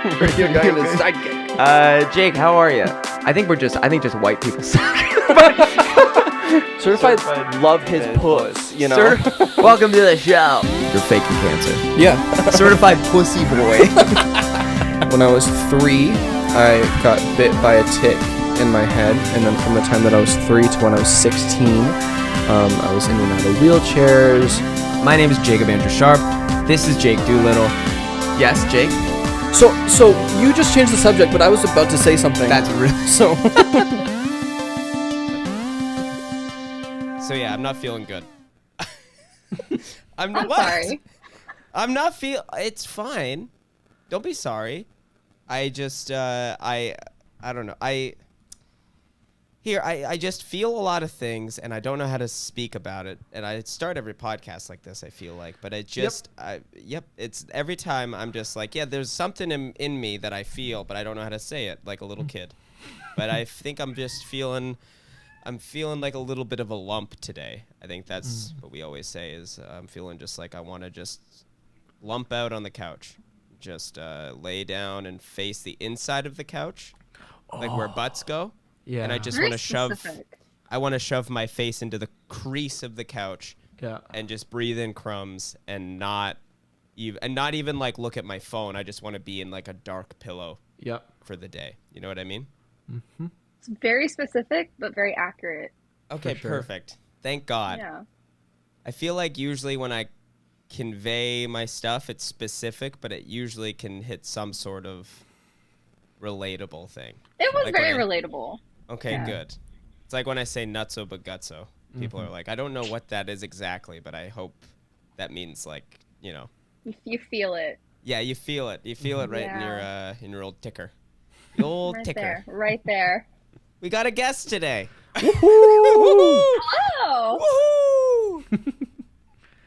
Radio guy and his sidekick. Jake, how are you? I think just white people suck. Certified love his puss, you know. Welcome to the show. You're faking cancer. Yeah. Certified pussy boy. When I was 3, I got bit by a tick in my head, and then from the time that I was 3 to when I was 16, I was in and out of wheelchairs. My name is Jacob Andrew Sharpe. This is Jake Doolittle. Yes, Jake? So you just changed the subject, but I was about to say something. That's really... So... So yeah, I'm not feeling good. I'm sorry. I'm not it's fine. Don't be sorry. I just I don't know. I just feel a lot of things and I don't know how to speak about it. And I start every podcast like this, I feel like, but it just it's every time I'm just like, yeah, there's something in me that I feel, but I don't know how to say it like a little kid. But I think I'm feeling like a little bit of a lump today. I think that's what we always say is I'm feeling just like I want to just lump out on the couch. Just lay down and face the inside of the couch, like where butts go. Yeah. And I just want to shove my face into the crease of the couch. Yeah. And just breathe in crumbs and not even like look at my phone. I just want to be in like a dark pillow. Yep. For the day. You know what I mean? Mm-hmm. It's very specific, but very accurate. Okay, sure. Perfect. Thank God. Yeah. I feel like usually when I convey my stuff, it's specific, but it usually can hit some sort of relatable thing. It was like very relatable. Okay, good. It's like when I say nutso but gutso. People are like, I don't know what that is exactly, but I hope that means like, you know. You feel it. Yeah, you feel it. You feel it right in your old ticker. The old right ticker. Right there. We got a guest today. Woohoo! Hello! Woohoo!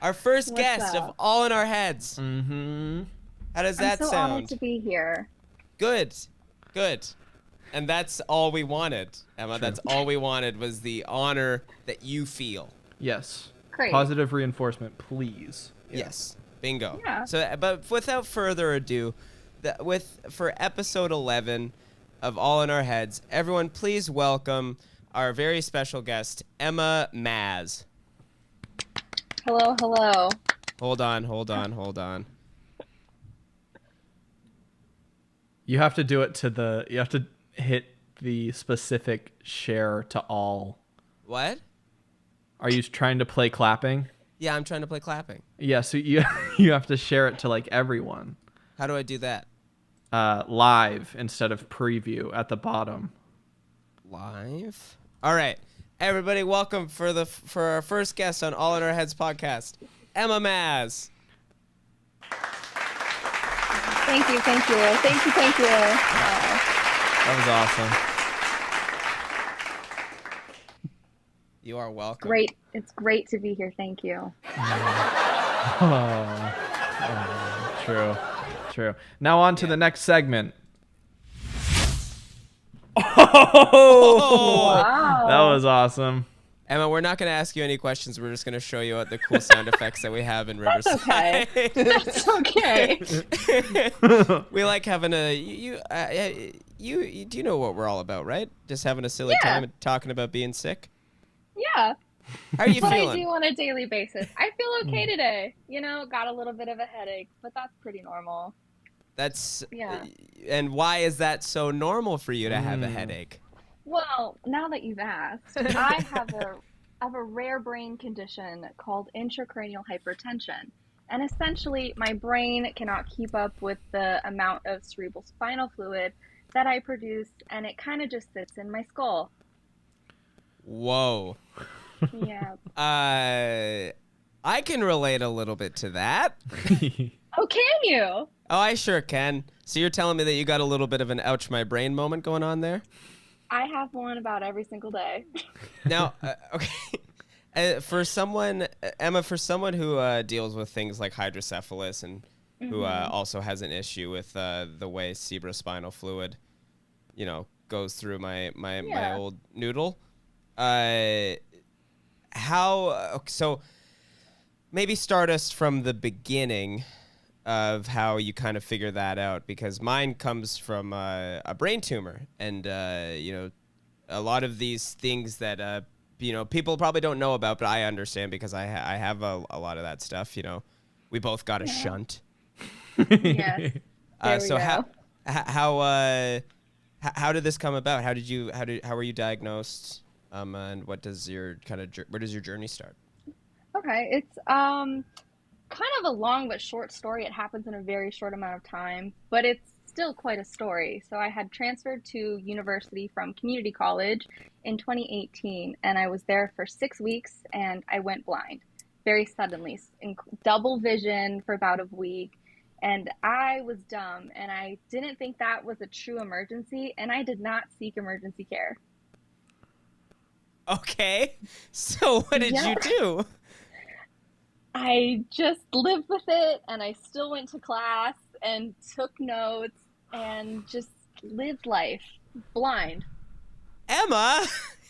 Our first guest of All in Our Heads. Mm-hmm. How does that sound? I'm so honored to be here. Good. And that's all we wanted, Emma. True. That's all we wanted was the honor that you feel. Yes. Great. Positive reinforcement, please. Yeah. Yes. Bingo. Yeah. So, but without further ado, for episode 11 of All in Our Heads, everyone please welcome our very special guest, Emma Mazz. Hello. Hold on. You have to do it you have to hit the specific share to all. What? Are you trying to play clapping? Yeah, I'm trying to play clapping. Yeah, so you have to share it to like everyone. How do I do that? Live instead of preview at the bottom. Live? All right. Everybody, welcome for our first guest on All in Our Heads podcast, Emma Mazz. Thank you. That was awesome. You are welcome. Great. It's great to be here. Thank you. True. Now on to the next segment. Wow. That was awesome. Emma, we're not going to ask you any questions. We're just going to show you the cool sound effects that we have in Riverside. That's okay. We like having you do you know what we're all about, right? Just having a silly time and talking about being sick? Yeah. How are you feeling? What I do on a daily basis. I feel okay today. You know, got a little bit of a headache, but that's pretty normal. And why is that so normal for you to have a headache? Well, now that you've asked, I have a rare brain condition called intracranial hypertension. And essentially, my brain cannot keep up with the amount of cerebral spinal fluid that I produce, and it kind of just sits in my skull. Whoa. Yeah. I can relate a little bit to that. Oh, can you? Oh, I sure can. So you're telling me that you got a little bit of an ouch my brain moment going on there? I have one about every single day. Now, okay. For someone, Emma, who deals with things like hydrocephalus and who also has an issue with the way cerebrospinal fluid, goes through my old noodle. So maybe start us from the beginning. of how you kind of figure that out, because mine comes from a brain tumor, and a lot of these things that people probably don't know about, but I understand because I have a lot of that stuff. We both got a shunt. Yes. There we So go. how did this come about? How were you diagnosed? And what does your where does your journey start? Okay, it's kind of a long but short story. It happens in a very short amount of time, but it's still quite a story. So I had transferred to university from community college in 2018, and I was there for 6 weeks, and I went blind very suddenly, double vision for about a week. And I was dumb, and I didn't think that was a true emergency, and I did not seek emergency care. Okay, so what did you Yeah. do? I just lived with it, and I still went to class and took notes and just lived life blind. Emma.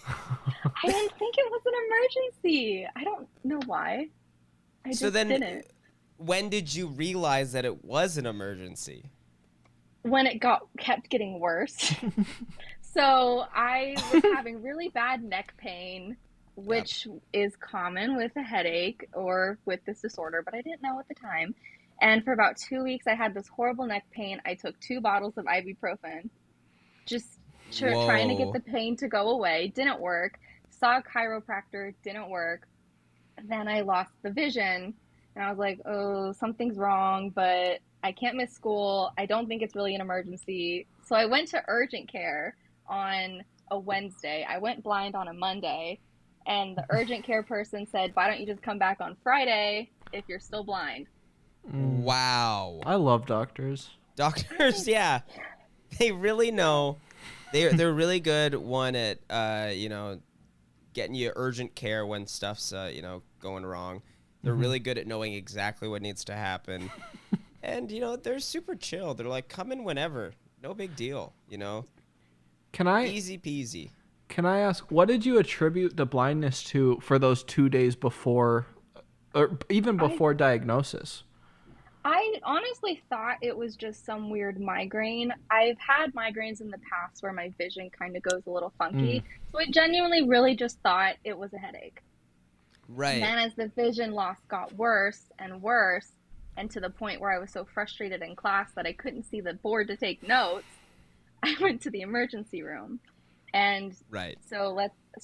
I didn't think it was an emergency. I don't know why. I So just then, didn't. when did you realize that it was an emergency? When it kept getting worse. So I was having really bad neck pain, which is common with a headache or with this disorder, but I didn't know at the time. And for about 2 weeks, I had this horrible neck pain. I took 2 bottles of ibuprofen, just trying to get Whoa. the pain to go away. Didn't work. Saw a chiropractor, didn't work. Then I lost the vision, and I was like, oh, something's wrong, but I can't miss school. I don't think it's really an emergency. So I went to urgent care on a Wednesday. I went blind on a Monday, and the urgent care person said, why don't you just come back on Friday if you're still blind? Wow. I love doctors. Doctors, yeah, they really know. They're really good at getting you urgent care when stuff's going wrong. They're really good at knowing exactly what needs to happen. And they're super chill. They're like, come in whenever. No big deal, Can I Easy peasy. can I ask, what did you attribute the blindness to for those 2 days before, or even before diagnosis? I honestly thought it was just some weird migraine. I've had migraines in the past where my vision kind of goes a little funky. So I genuinely really just thought it was a headache. And Right. then as the vision loss got worse and worse, and to the point where I was so frustrated in class that I couldn't see the board to take notes, I went to the emergency room. And Right. so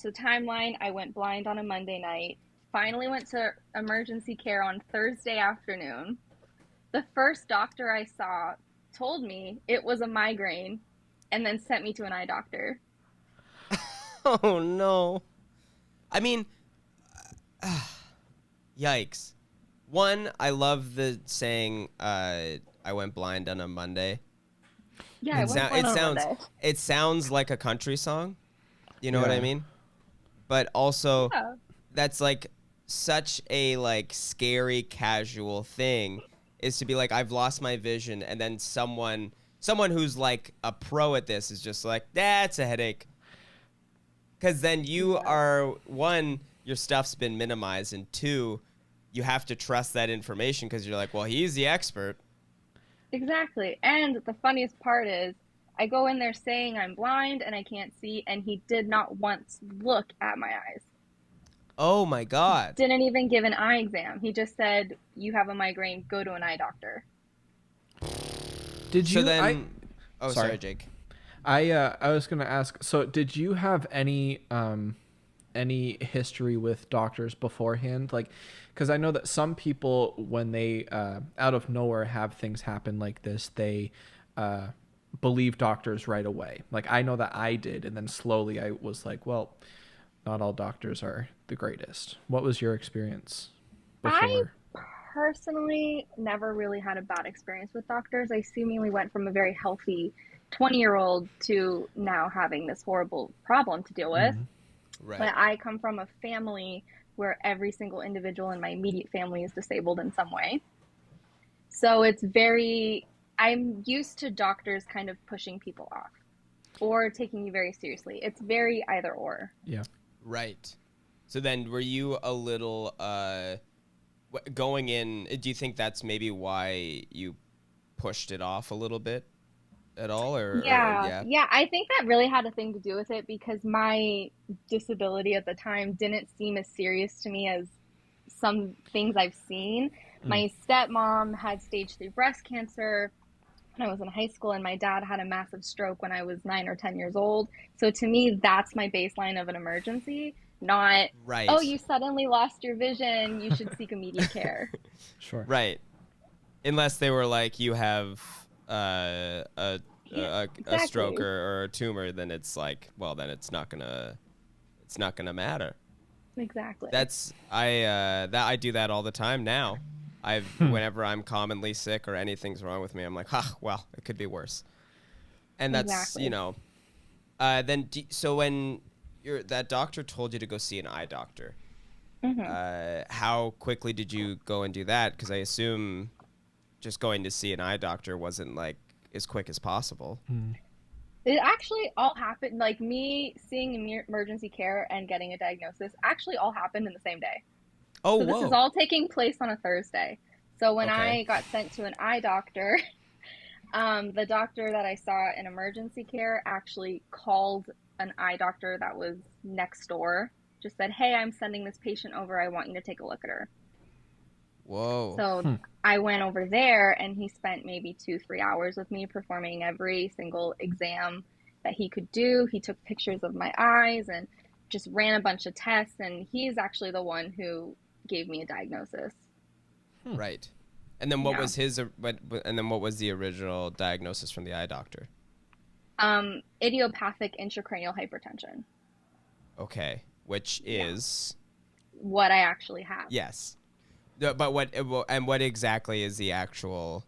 timeline, I went blind on a Monday night, finally went to emergency care on Thursday afternoon. The first doctor I saw told me it was a migraine and then sent me to an eye doctor. Oh no. I mean, yikes. One, I love the saying, I went blind on a Monday. Yeah, I went blind on a Monday. It sounds like a country song. You know what I Yeah. mean? But also, Yeah. that's like such a scary casual thing, is to be like, I've lost my vision, and then someone who's like a pro at this is just like, that's a headache. Because then you are, one, your stuff's been minimized, and two, you have to trust that information because you're like, well, he's the expert. Exactly. And the funniest part is I go in there saying I'm blind and I can't see, and he did not once look at my eyes. Oh my God. Didn't even give an eye exam. He just said, you have a migraine, go to an eye doctor. Did So you? then, Sorry. sorry, Jake. I was gonna ask. So, did you have any history with doctors beforehand? Like, because I know that some people, when they out of nowhere have things happen like this, they believe doctors right away. Like, I know that I did, and then slowly I was like, well, not all doctors are the greatest. What was your experience I before? personally never really had a bad experience with doctors. I seemingly went from a very healthy 20-year-old to now having this horrible problem to deal with. Right. But I come from a family where every single individual in my immediate family is disabled in some way. So I'm used to doctors kind of pushing people off or taking you very seriously. It's very either or. Yeah. Right. So then, were you a little Going in, do you think that's maybe why you pushed it off a little bit at all, or Yeah, yeah? yeah, I think that really had a thing to do with it because my disability at the time didn't seem as serious to me as some things I've seen. Mm. My stepmom had stage 3 breast cancer when I was in high school, and my dad had a massive stroke when I was 9 or 10 years old. So to me, that's my baseline of an emergency, not, oh, Right. you suddenly lost your vision, you should seek immediate care. Sure. Right. Unless they were like, you have Yeah, a stroke exactly. or a tumor, then it's like, well, then it's not gonna matter. Exactly. That's I do that all the time now. Whenever I'm commonly sick or anything's wrong with me, I'm like, well, it could be worse. And that's, Exactly. so when that doctor told you to go see an eye doctor, Hmm. how quickly did you go and do that? Because I assume just going to see an eye doctor wasn't like as quick as possible. Mm. It actually all happened, like me seeing emergency care and getting a diagnosis actually all happened in the same day. Oh, So this is whoa. all taking place on a Thursday. So when Okay. I got sent to an eye doctor, the doctor that I saw in emergency care actually called an eye doctor that was next door, just said, "Hey, I'm sending this patient over. I want you to take a look at her." Whoa. So I went over there and he spent maybe 2, 3 hours with me performing every single exam that he could do. He took pictures of my eyes and just ran a bunch of tests. And he's actually the one who gave me a diagnosis. Right. And then what Yeah. was what was the original diagnosis from the eye doctor? Idiopathic intracranial hypertension, Okay. Which yeah, is what I actually have. yes. But what exactly is the actual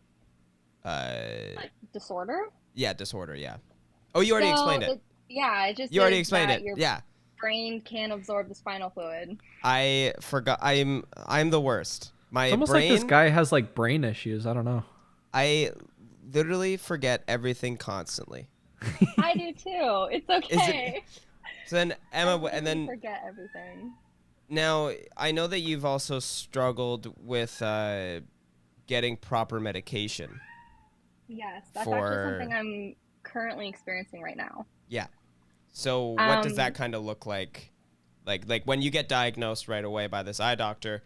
Like disorder. disorder, yeah. Oh, you already So explained it. it just You already is explained that it. your Yeah. brain can't absorb the spinal fluid. I forgot. I'm the worst. It's My almost like this brain, guy has like brain issues. I don't know. I literally forget everything constantly. I do too. It's Is it okay. so then I Emma and literally then forget everything. now I know that you've also struggled with getting proper medication Yes, that's actually for something I'm currently experiencing right now. yeah. So what does that Um, kind of look like? Like when you get diagnosed right away by this eye doctor,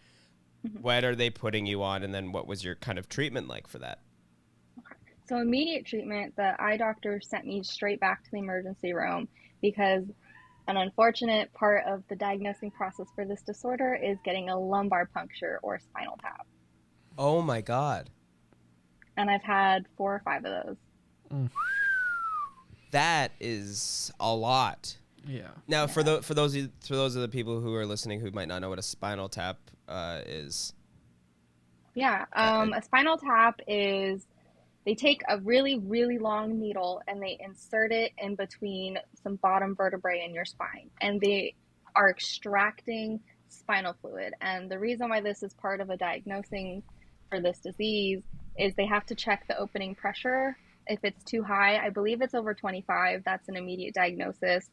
mhm. what are they putting you on, and then what was your kind of treatment like for that? So immediate treatment, the eye doctor sent me straight back to the emergency room because an unfortunate part of the diagnosing process for this disorder is getting a lumbar puncture or spinal tap. Oh my God. And I've had 4 or 5 of those. Mm. That is a lot. Yeah. Now, for Yeah. those of the people who are listening who might not know what a spinal tap is, Yeah. A spinal tap is they take a really, really long needle and they insert it in between some bottom vertebrae in your spine. And they are extracting spinal fluid. And the reason why this is part of a diagnosing for this disease is they have to check the opening pressure. If it's too high, I believe it's over 25, that's an immediate diagnosis.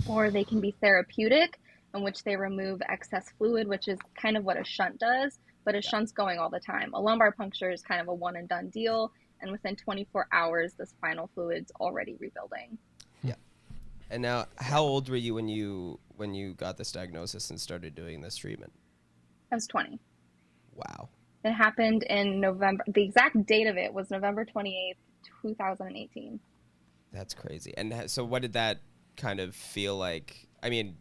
Or they can be therapeutic, in which they remove excess fluid, which is kind of what a shunt does, but a yeah, shunt's going all the time. A lumbar puncture is kind of a one and done deal, and within 24 hours, the spinal fluid's already rebuilding. yeah. And now, Yeah, how old were you when you got this diagnosis and started doing this treatment? I was 20. Wow, It happened in November. The exact date of it was November 28th, 2018. that's crazy. And so, what did that kind of feel like? I mean,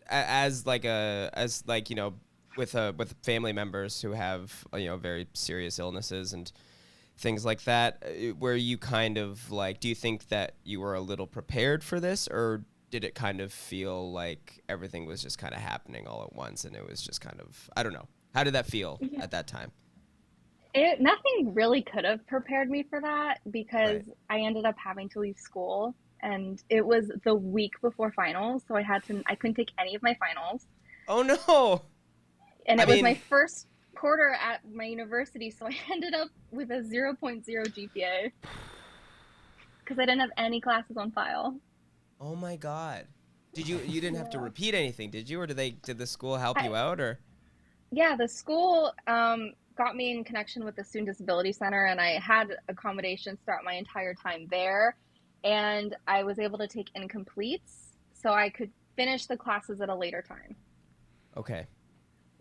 as like with family members who have very serious illnesses and things like that, where you kind of like, do you think that you were a little prepared for this, or did it kind of feel like everything was just kind of happening all at once and it was just kind of, I don't know, how did that feel Yeah. at that time? Nothing really could have prepared me for that because Right. I ended up having to leave school and it was the week before finals, so I couldn't take any of my finals. Oh no. And I it was my mean, first quarter at my university, so I ended up with a zero point 0.0 GPA because I didn't have any classes on file. oh my God, you didn't have to Yeah. repeat anything, did you, or did the school help I, you out, or Yeah, the school got me in connection with the Student Disability Center, and I had accommodations throughout my entire time there. And I was able to take incompletes so I could finish the classes at a later time. Okay.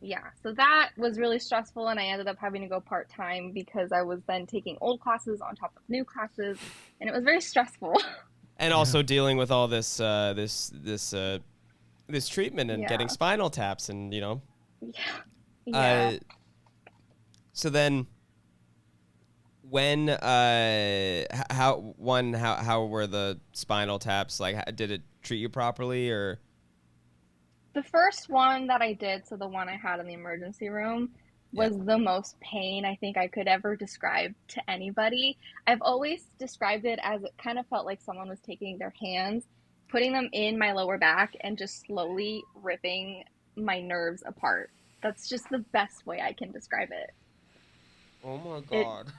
Yeah, so that was really stressful, and I ended up having to go part time because I was then taking old classes on top of new classes, and it was very stressful. And also dealing with all this this treatment and getting Yeah, spinal taps and yeah, uh yeah. so then when how were the spinal taps like? Did it treat you properly or? The first one that I did, so the one I had in the emergency room, Yeah. was the most pain I think I could ever describe to anybody. I've always described it as it kind of felt like someone was taking their hands, putting them in my lower back, and just slowly ripping my nerves apart. That's just the best way I can describe it. Oh my It God.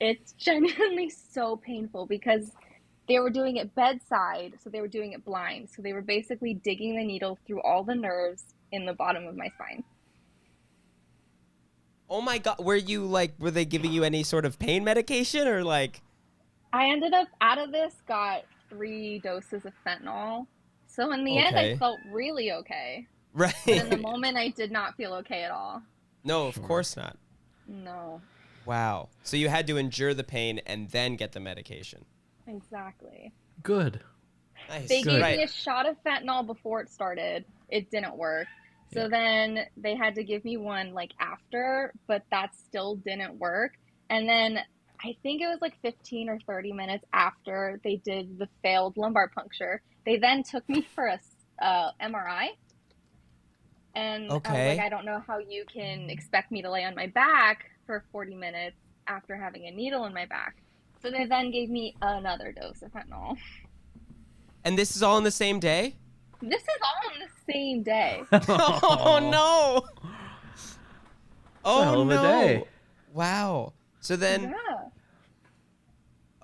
it's genuinely so painful because they were doing it bedside, so they were doing it blind. So they were basically digging the needle through all the nerves in the bottom of my spine. Oh my God. Were they giving you any sort of pain medication or like? I ended up out of this, got 3 doses of fentanyl. So in the end, I Okay. felt really okay. But in the Right. moment, I did not feel okay at all. No, of Sure. course not. No, Wow. So you had to endure the pain and then get the medication. exactly. Good. Nice. They Good. gave Right. me a shot of fentanyl before it started. It didn't work. So Yeah. then they had to give me one like after, but that still didn't work. And then I think it was like 15 or 30 minutes after they did the failed lumbar puncture, they then took me for a MRI. And I was like, Okay. I don't know how you can expect me to lay on my back for 40 minutes after having a needle in my back. So they then gave me another dose of fentanyl. And this is all in the same day? This is all on the same day. Oh no. It's a Oh hell of a no. day. Wow. So then, Yeah.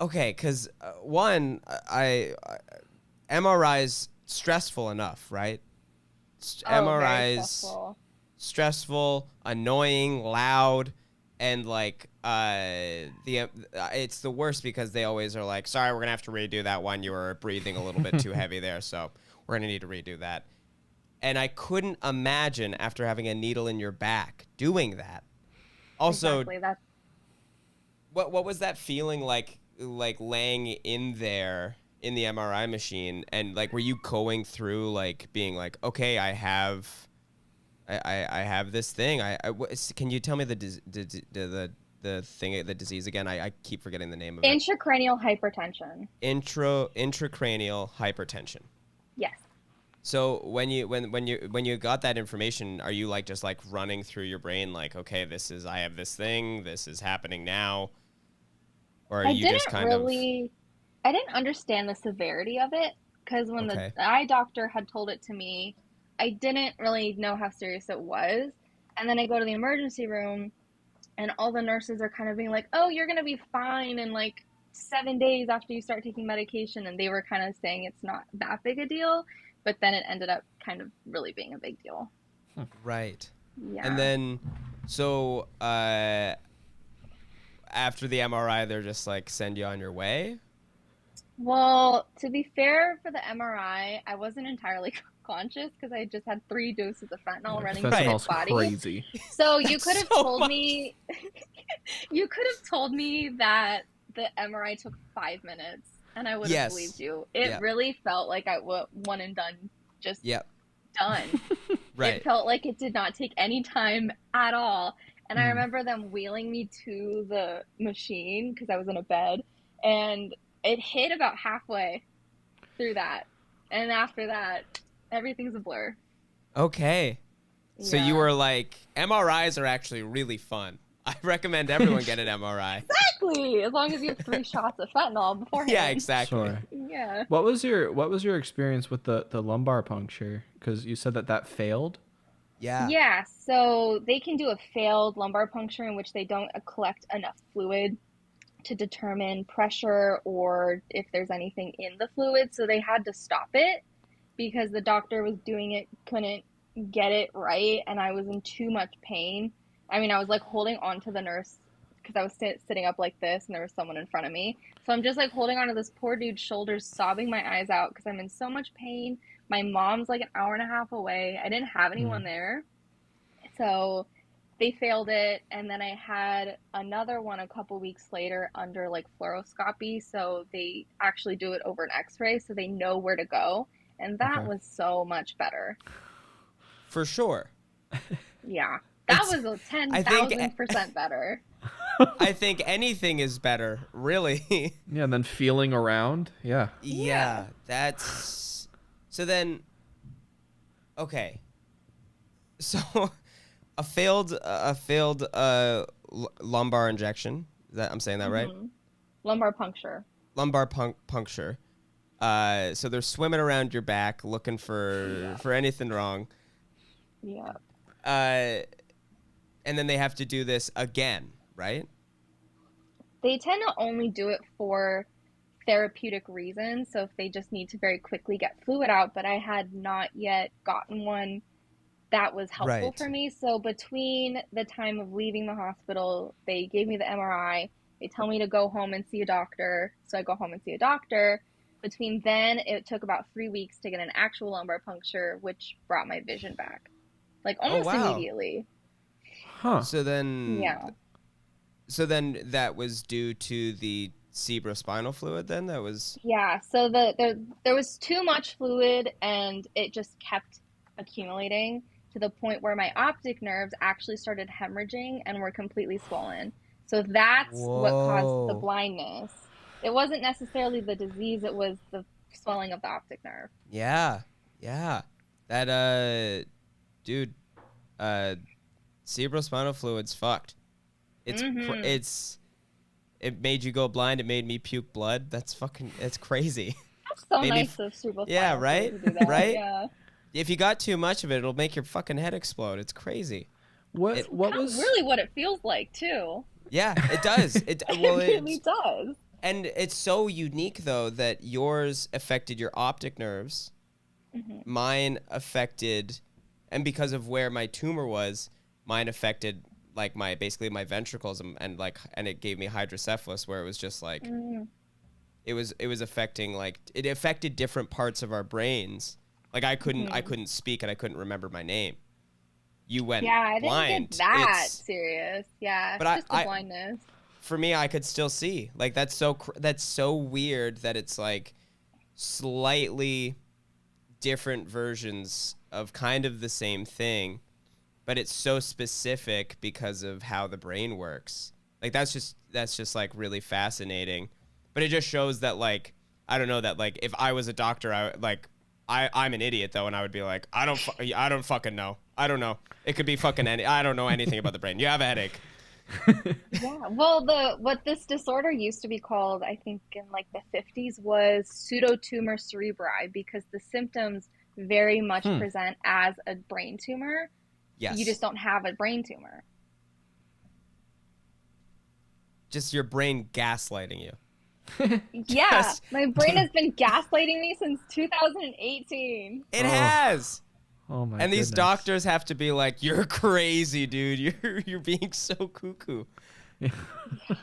okay, because one, MRI's stressful enough, right? Oh, very MRI's stressful. stressful, annoying, loud, and like it's the worst because they always are like, sorry, we're gonna have to redo that one. You were breathing a little bit too heavy there, so we're gonna need to redo that. And I couldn't imagine after having a needle in your back doing that. Also, Exactly. That's what was that feeling like laying in there in the MRI machine and like were you going through like being like, okay, I have this thing. Can you tell me the thing, the disease again? I keep forgetting the name of it. intracranial hypertension. Intracranial hypertension. Yes. So when you got that information, are you like just like running through your brain like, okay, I have this thing, this is happening now, or are I you just didn't kind of really, I didn't understand the severity of it because when the okay? eye doctor had told it to me, I didn't really know how serious it was. And then I go to the emergency room and all the nurses are kind of being like, oh, you're going to be fine in like 7 days after you start taking medication. And they were kind of saying it's not that big a deal. But then it ended up kind of really being a big deal. Right. And Yeah. then, so after the MRI, they're just like send you on your way. Well, to be fair, for the MRI, I wasn't entirely conscious because I just had 3 doses of fentanyl running through my Fentanyl's body. crazy. So you That's could have so told much. me, you could have told me that the MRI took 5 minutes, and I would have believed Yes. you. It Yep. really felt like one and done, just Yep. done. Right. It felt like it did not take any time at all. And I Mm. remember them wheeling me to the machine because I was in a bed, and it hit about halfway through that. And after that, everything's a blur. Okay. So you Yeah. were like, MRIs are actually really fun. I recommend everyone get an MRI. Exactly. As long as you have 3 shots of fentanyl beforehand. Yeah, exactly. Sure. Yeah. What was your experience with the lumbar puncture? Because you said that failed. Yeah. Yeah, so they can do a failed lumbar puncture in which they don't collect enough fluid to determine pressure or if there's anything in the fluid. So they had to stop it because the doctor was doing it, couldn't get it right, and I was in too much pain. I mean, I was like holding on to the nurse because I was sitting up like this, and there was someone in front of me. So I'm just like holding onto this poor dude's shoulders, sobbing my eyes out because I'm in so much pain. My mom's like an hour and a half away. I didn't have anyone there. So they failed it, and then I had another one a couple weeks later under like fluoroscopy, so they actually do it over an x-ray so they know where to go, and that was so much better. For sure. Yeah, that was a 10,000% better. I think anything is better, really. Yeah, and then feeling around. Yeah, that's... So then, okay. So a failed lumbar injection. I'm saying that right? Lumbar puncture. Lumbar puncture. So they're swimming around your back looking for anything wrong. Yeah. And then they have to do this again, right? They tend to only do it for therapeutic reasons. So if they just need to very quickly get fluid out, but I had not yet gotten one that was helpful for me. So between the time of leaving the hospital, they gave me the MRI. They tell me to go home and see a doctor. So I go home and see a doctor. Between then, it took about 3 weeks to get an actual lumbar puncture, which brought my vision back. Like almost immediately. Huh. So then... Yeah. So then that was due to the cerebrospinal fluid then? That was... Yeah, so there was too much fluid, and it just kept accumulating to the point where my optic nerves actually started hemorrhaging and were completely swollen. So that's what caused the blindness. It wasn't necessarily the disease, it was the swelling of the optic nerve. Yeah. That, dude, cerebrospinal fluid's fucked. It's it made you go blind. It made me puke blood. It's crazy. That's so nice of cerebrospinal yeah, right? fluid to do that. Right? Yeah. If you got too much of it, it'll make your fucking head explode. It's crazy. What was really what it feels like too? Yeah, it does. It really does. And it's so unique though that yours affected your optic nerves. Mine affected, and because of where my tumor was, mine affected like basically my ventricles and it gave me hydrocephalus, where it was just like it was affecting, like it affected different parts of our brains. Like I couldn't speak and I couldn't remember my name. You went I blind. didn't get that serious. Yeah, but it's just a blindness. For me, I could still see. Like that's so weird that it's like slightly different versions of kind of the same thing, but it's so specific because of how the brain works. Like that's just like really fascinating. But it just shows that like I don't know, that like if I was a doctor, I'm an idiot though, and I would be like, I don't fucking know. I don't know. It could be fucking I don't know anything about the brain. You have a headache. Yeah. Well, what this disorder used to be called, I think in like the 50s, was pseudotumor cerebri, because the symptoms very much present as a brain tumor. Yes. You just don't have a brain tumor. Just your brain gaslighting you. Yeah, my brain has been gaslighting me since 2018. It has. Oh my! And these goodness. doctors have to be like, "You're crazy, dude. You're being so cuckoo. You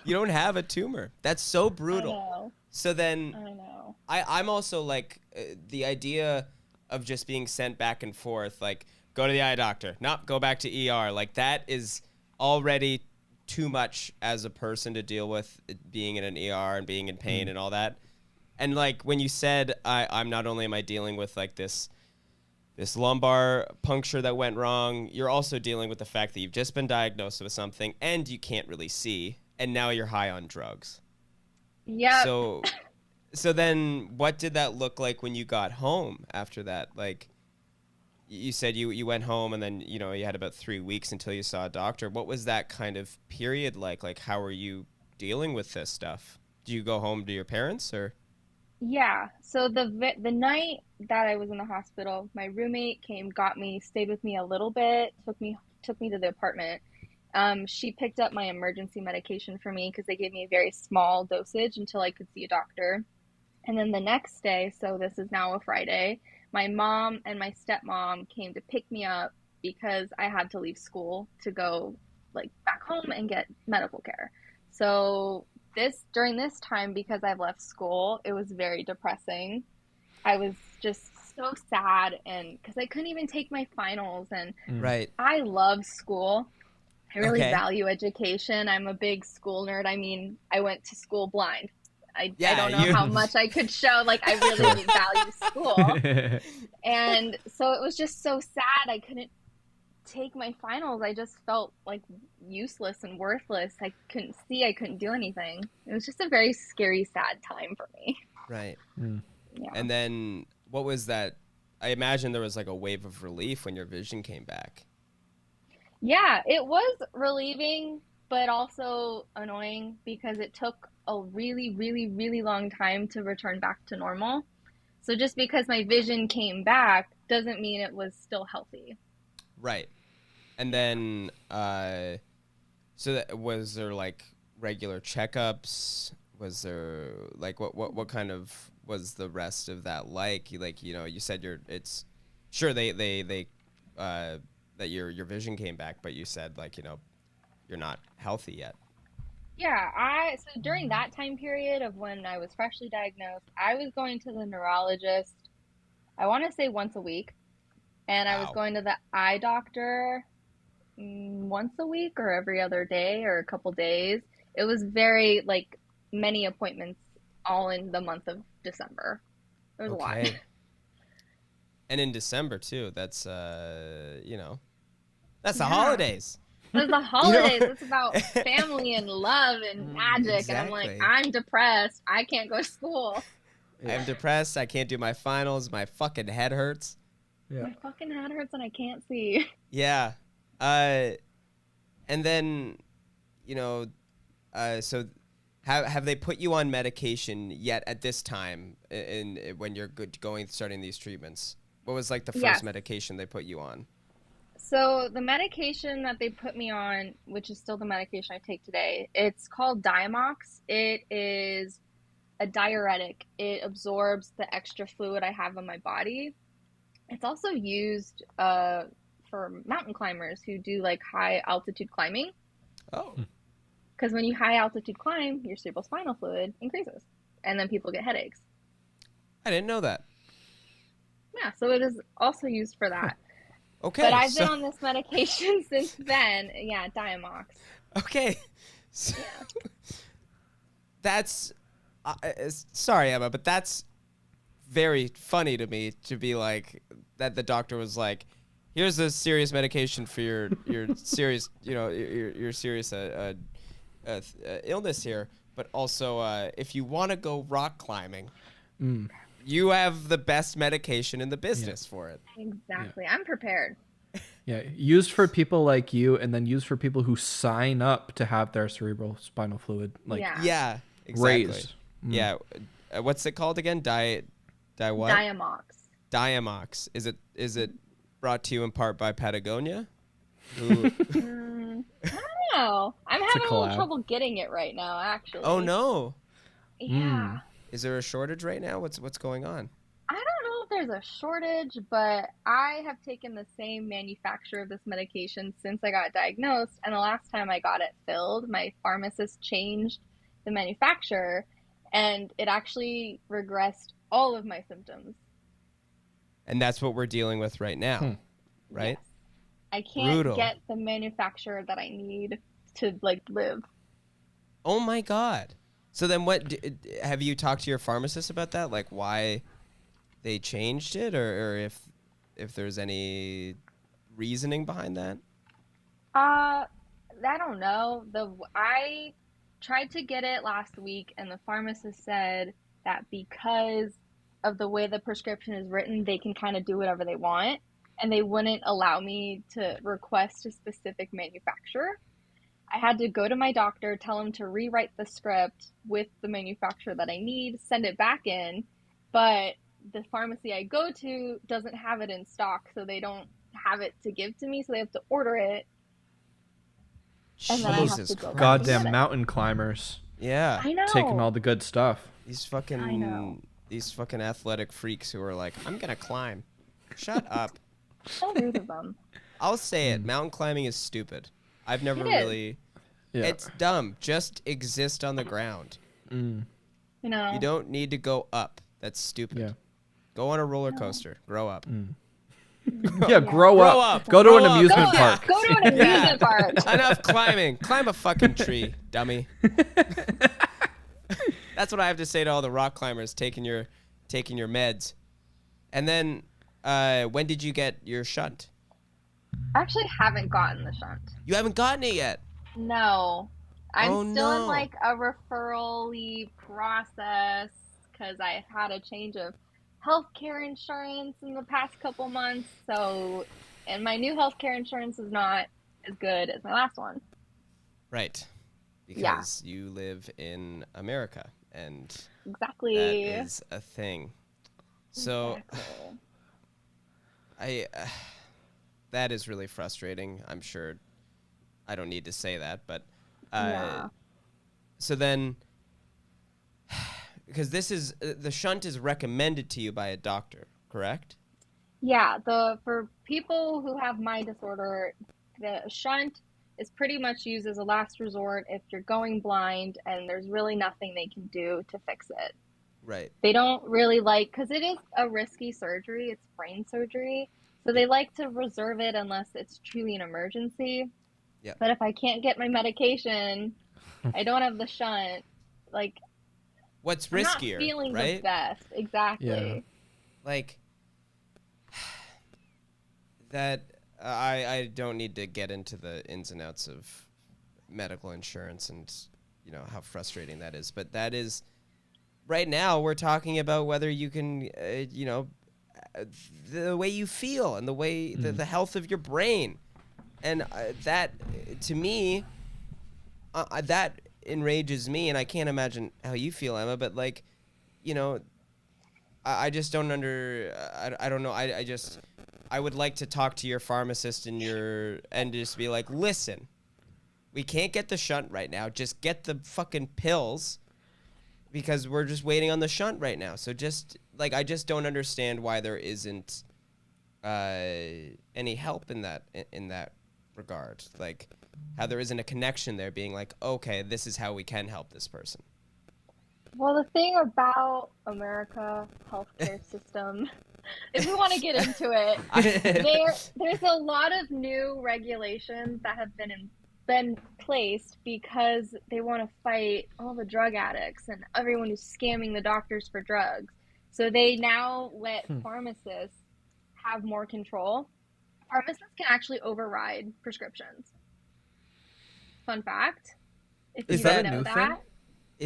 don't have a tumor." That's so brutal. I know. So then, I know. I'm also like the idea of just being sent back and forth, like go to the eye doctor, go back to ER. Like that is already too much as a person to deal with, being in an ER and being in pain and all that. And like when you said, I'm not only am I dealing with like this lumbar puncture that went wrong, you're also dealing with the fact that you've just been diagnosed with something and you can't really see, and now you're high on drugs. Yeah. So then what did that look like when you got home after that? Like you said you went home and then, you know, you had about 3 weeks until you saw a doctor. What was that kind of period like? Like, how were you dealing with this stuff? Do you go home to your parents or? Yeah. So the night that I was in the hospital, my roommate came, got me, stayed with me a little bit, took me to the apartment. She picked up my emergency medication for me because they gave me a very small dosage until I could see a doctor. And then the next day, so this is now a Friday, my mom and my stepmom came to pick me up because I had to leave school to go like back home and get medical care. So during this time, because I've left school, it was very depressing. I was just so sad, and because I couldn't even take my finals, and Right. I love school. I really Okay. value education. I'm a big school nerd. I mean, I went to school blind. I don't know you- how much I could show. Like, I really value school. And so it was just so sad. I couldn't take my finals. I just felt like useless and worthless. I couldn't see. I couldn't do anything. It was just a very scary, sad time for me. Right. Yeah. And then what was that? I imagine there was like a wave of relief when your vision came back. Yeah, it was relieving, but also annoying because it took a really, really, really long time to return back to normal. So just because my vision came back doesn't mean it was still healthy. Right. And then, was there like regular checkups? Was there like what kind of was the rest of that like? Like, you know, you said it's sure they that your vision came back, but you said like, you know, you're not healthy yet. Yeah, so during that time period of when I was freshly diagnosed, I was going to the neurologist, I want to say once a week, and I was Wow. going to the eye doctor once a week or every other day or a couple days. It was very like many appointments all in the month of December. It was a lot. And in December too. That's you know, that's the Yeah. holidays. It's the holidays. It's about family and love and magic. And I'm like, Exactly. I'm depressed. I can't go to school. I'm depressed. I can't do my finals. My fucking head hurts. Yeah. My fucking head hurts and I can't see. Yeah. And then, you know, so have they put you on medication yet at this time in when you're starting these treatments? What was like the first Yes. medication they put you on? So the medication that they put me on, which is still the medication I take today, it's called Diamox. It is a diuretic. It absorbs the extra fluid I have in my body. It's also used for mountain climbers who do like high altitude climbing. Oh. Because when you high altitude climb, your cerebrospinal fluid increases, and then people get headaches. I didn't know that. Yeah, so it is also used for that. Okay. But I've so, been on this medication since then. Yeah, Diamox. Okay. So, that's sorry, Emma, but that's very funny to me to be like that the doctor was like, here's a serious medication for your serious, you know, your serious illness here, but also if you want to go rock climbing, you have the best medication in the business for it. Exactly. I'm prepared. Yeah, used for people like you, and then used for people who sign up to have their cerebral spinal fluid like Yeah. Yeah, exactly. raised. Yeah, what's it called again? What? Diamox. Diamox. Is it brought to you in part by Patagonia? Who, I don't know. I'm having a little collab. trouble getting it right now, actually. oh no. Yeah. Is there a shortage right now? What's going on? I don't know if there's a shortage, but I have taken the same manufacturer of this medication since I got diagnosed. And the last time I got it filled, my pharmacist changed the manufacturer, and it actually regressed all of my symptoms. And that's what we're dealing with right now, right? Yes. I can't Brutal. get the manufacturer that I need to like live. Oh my God. So then have you talked to your pharmacist about that? Like why they changed it or if there's any reasoning behind that? I don't know. I tried to get it last week, and the pharmacist said that because of the way the prescription is written, they can kind of do whatever they want, and they wouldn't allow me to request a specific manufacturer. I had to go to my doctor, tell him to rewrite the script with the manufacturer that I need, send it back in, but the pharmacy I go to doesn't have it in stock, so they don't have it to give to me, so they have to order it. And then I have Jesus to go Christ. back. Goddamn Get it. mountain climbers Yeah. I know. taking all the good stuff. These fucking I know. these fucking athletic freaks who are like, I'm gonna climb. Shut up. So rude of them. I'll say it. Mountain climbing is stupid. I've never It is. really. Yeah. It's dumb. Just exist on the ground. Mm. You know. You don't need to go up. That's stupid. Yeah. Go on a roller coaster. Grow up. Yeah, grow Grow up. up. Go to Grow an up. amusement Go- park. Go to an amusement park. Enough climbing. Climb a fucking tree, dummy. That's what I have to say to all the rock climbers taking your meds. And then, when did you get your shunt? I actually haven't gotten the shunt. You haven't gotten it yet. No. I'm Oh, still in no. like a referral-y process because I had a change of healthcare insurance in the past couple months. So, and my new healthcare insurance is not as good as my last one. Right. Because you live in America, and Exactly. that is a thing. So, Exactly. that is really frustrating. I'm sure I don't need to say that, but Yeah. so then, because this is the shunt is recommended to you by a doctor, correct? Yeah, for people who have my disorder, the shunt is pretty much used as a last resort if you're going blind and there's really nothing they can do to fix it. Right. They don't really like, because it is a risky surgery, it's brain surgery, so they like to reserve it unless it's truly an emergency. Yeah. But if I can't get my medication, I don't have the shunt, like, What's I'm not riskier, feeling right? the best. Exactly. Yeah. Like that. I don't need to get into the ins and outs of medical insurance and how frustrating that is, but that is right now we're talking about whether you can the way you feel and the way the health of your brain, and that to me that enrages me, and I can't imagine how you feel, Emma, but like I just don't I don't know. I would like to talk to your pharmacist and just be like, listen, we can't get the shunt right now. Just get the fucking pills because we're just waiting on the shunt right now. So just like, I just don't understand why there isn't any help in that regard. Like how there isn't a connection there being like, okay, this is how we can help this person. Well, the thing about America healthcare system, if we want to get into it, there's a lot of new regulations that have been placed because they want to fight all the drug addicts and everyone who's scamming the doctors for drugs. So they now let pharmacists have more control. Pharmacists can actually override prescriptions. Fun fact. If Is you that didn't a know new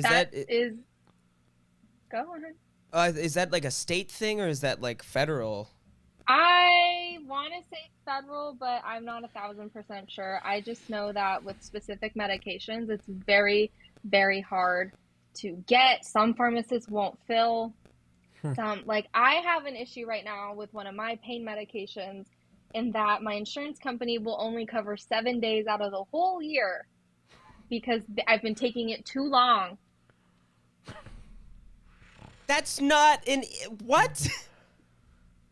that, thing? is go ahead. Is that like a state thing or is that like federal? I want to say federal, but I'm not 1,000% sure. I just know that with specific medications, it's very, very hard to get. Some pharmacists won't fill. Some, like I have an issue right now with one of my pain medications in that my insurance company will only cover 7 days out of the whole year because I've been taking it too long. That's not what?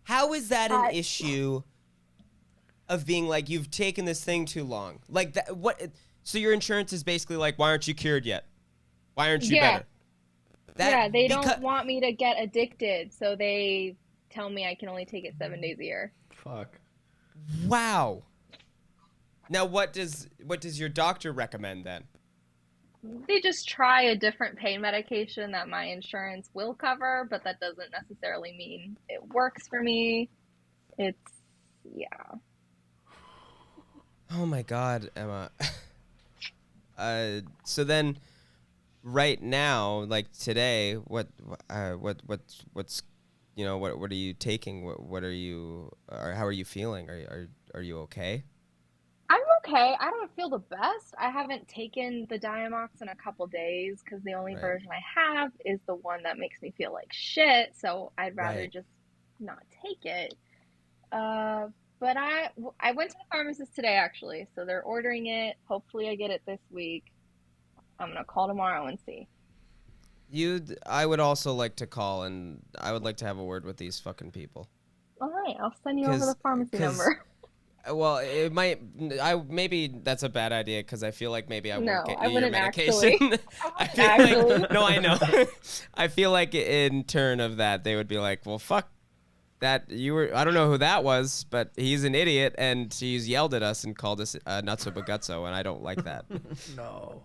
How is that an issue of being like, you've taken this thing too long? Like that, what? So your insurance is basically like, why aren't you cured yet? Why aren't you better? They don't want me to get addicted, so they tell me I can only take it 7 days a year. Fuck. Wow. Now what does your doctor recommend then? They just try a different pain medication that my insurance will cover, but that doesn't necessarily mean it works for me. It's, yeah. Oh my God, Emma. So then, right now, like today, what's what are you taking? What are you? Or how are you feeling? Are you okay? I'm okay. I don't feel the best. I haven't taken the Diamox in a couple days because the only version I have is the one that makes me feel like shit. So I'd rather just not take it. But I went to the pharmacist today actually, so they're ordering it. Hopefully I get it this week. I'm gonna call tomorrow and see. I would also like to call, and I would like to have a word with these fucking people. All right, I'll send you over the pharmacy 'cause- number. Well, it might. Maybe that's a bad idea because I feel like maybe I won't get I you your wouldn't medication. actually. I feel Actually. like no, I know. I feel like in turn of that, they would be like, "Well, fuck that. You were. I don't know who that was, but he's an idiot, and he's yelled at us and called us nutso bagutso, and I don't like that." No.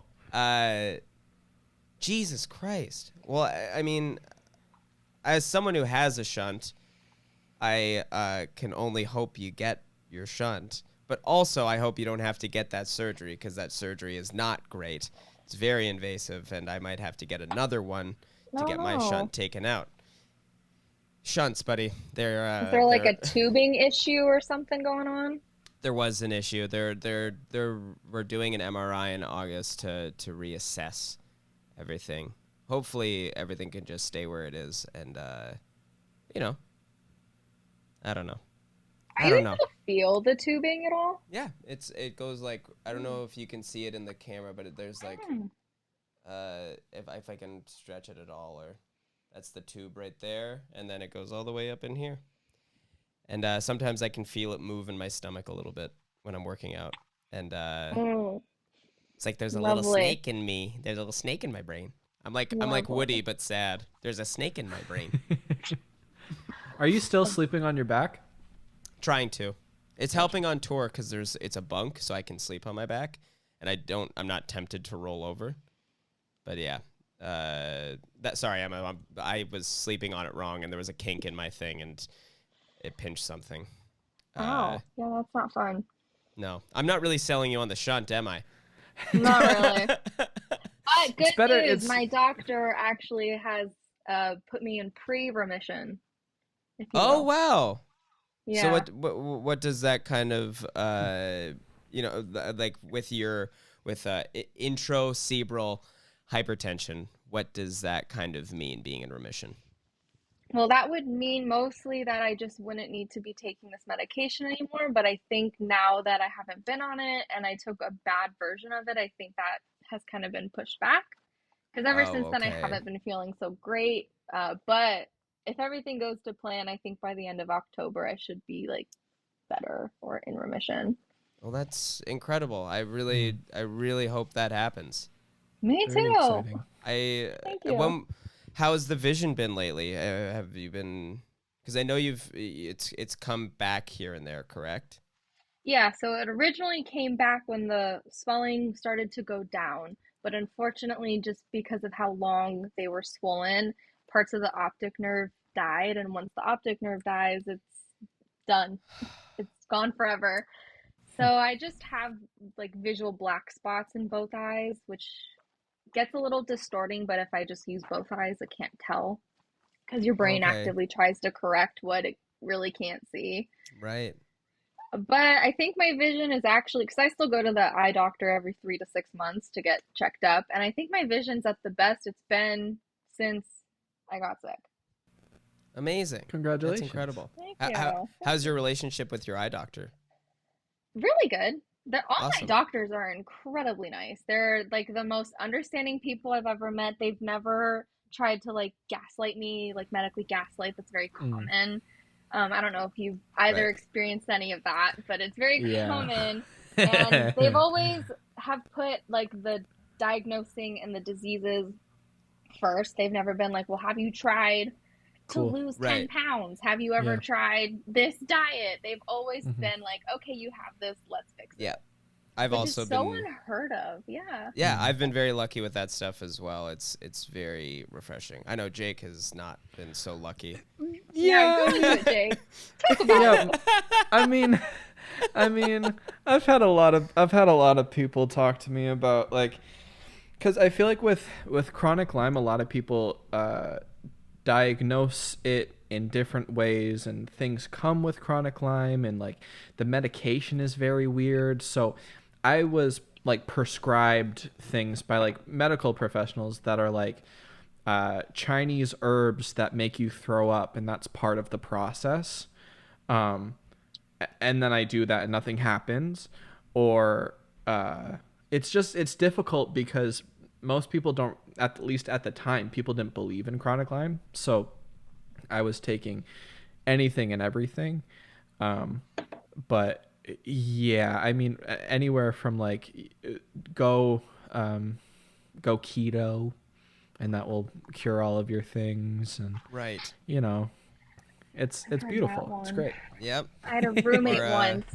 Jesus Christ. Well, I mean, as someone who has a shunt, I can only hope you get your shunt, but also I hope you don't have to get that surgery because that surgery is not great. It's very invasive, and I might have to get another one to get my shunt taken out. Shunts, buddy. Is there like they're, a tubing issue or something going on? There was an issue. We're doing an MRI in August to reassess everything. Hopefully everything can just stay where it is, and you know, I don't know. Are you able to feel the tubing at all? Yeah, it goes like, I don't know if you can see it in the camera, but there's like if I can stretch it at all, or that's the tube right there, and then it goes all the way up in here. And sometimes I can feel it move in my stomach a little bit when I'm working out, and it's like there's a little snake in me. There's a little snake in my brain. I'm like Woody, but sad. There's a snake in my brain. Are you still sleeping on your back? Trying to. It's helping on tour because it's a bunk, so I can sleep on my back, and I'm not tempted to roll over. But yeah, I was sleeping on it wrong, and there was a kink in my thing, and it pinched something. Yeah, that's not fun. No, I'm not really selling you on the shunt, am I? Not really. But good news, It's my doctor actually has put me in pre-remission. Oh wow. Yeah. So what does that kind of like with intracerebral hypertension, what does that kind of mean, being in remission? Well, that would mean mostly that I just wouldn't need to be taking this medication anymore. But I think now that I haven't been on it and I took a bad version of it, I think that has kind of been pushed back. Because ever since then, I haven't been feeling so great. But if everything goes to plan, I think by the end of October, I should be like better or in remission. Well, that's incredible. I really hope that happens. Me very too. exciting. Thank you. How's the vision been lately? Have you been? Because I know it's come back here and there, correct? Yeah, so it originally came back when the swelling started to go down, but unfortunately, just because of how long they were swollen, parts of the optic nerve died, and once the optic nerve dies, it's done. It's gone forever. So I just have like visual black spots in both eyes, which gets a little distorting, but if I just use both eyes, I can't tell because your brain actively tries to correct what it really can't see. Right. But I think my vision is actually, because I still go to the eye doctor every 3 to 6 months to get checked up, and I think my vision's at the best it's been since I got sick. Amazing. Congratulations. That's incredible. Thank you. How's your relationship with your eye doctor? Really good. All Awesome. my doctors are incredibly nice. They're like the most understanding people I've ever met. They've never tried to like gaslight me, like medically gaslight. That's very common. I don't know if you've either experienced any of that, but it's very common. And they've always have put like the diagnosing and the diseases first. They've never been like, well, have you tried to lose 10 pounds? Have you ever tried this diet? They've always been like, okay, you have this, let's fix it. Yeah. I've Which also is so unheard of. Yeah. Yeah, I've been very lucky with that stuff as well. It's very refreshing. I know Jake has not been so lucky. Yeah, go into it, Jake. Talk about it. I mean, I've had a lot of people talk to me about like, because I feel like with chronic Lyme, a lot of people diagnose it in different ways, and things come with chronic Lyme, and like the medication is very weird. So I was like prescribed things by like medical professionals that are like Chinese herbs that make you throw up, and that's part of the process. And then I do that and nothing happens. Or it's difficult because most people don't, at least at the time, people didn't believe in chronic Lyme. So I was taking anything and everything. But yeah, I mean, anywhere from like go keto, and that will cure all of your things. And Right. you know, it's heard beautiful. that It's one. great. Yep. I had a roommate Or, once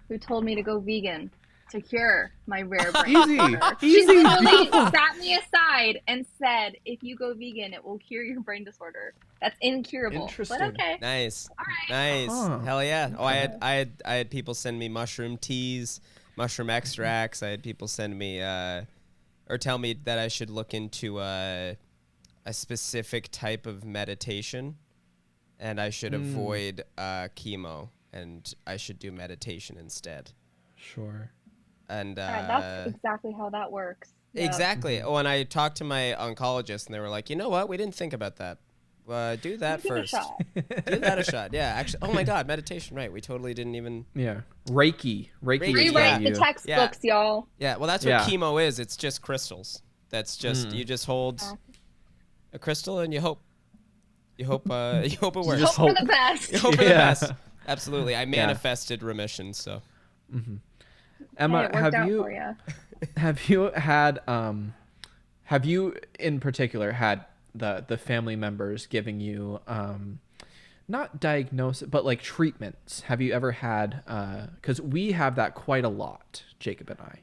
who told me to go vegan to cure my rare brain Easy, disorder. She easy, literally beautiful. sat me aside and said, "If you go vegan, it will cure your brain disorder. That's incurable." But Interesting. okay, Nice. all right. Nice. Huh. Hell yeah. Oh, I had people send me mushroom teas, mushroom extracts. I had people send me or tell me that I should look into a specific type of meditation, and I should avoid chemo, and I should do meditation instead. Sure. And That's exactly how that works. Yep. exactly. Oh, and I talked to my oncologist, and they were like, you know what? We didn't think about that. Do that Give it a first. shot. Give that a shot. Yeah, actually. Oh my God, meditation. Right. We totally didn't even. Yeah. Reiki. Reiki, is Rewrite for the you. textbooks, y'all. Yeah. Well, that's Yeah. what chemo is. It's just crystals. That's just you just hold a crystal and you hope. You hope. You hope it works. just Hope hope. for the best. You hope for the Yeah. best. Absolutely. I manifested remission. So. Emma, Hey, it worked out for you. have you in particular had the family members giving you not diagnosis but like treatments? Have you ever had because we have that quite a lot, Jacob and I.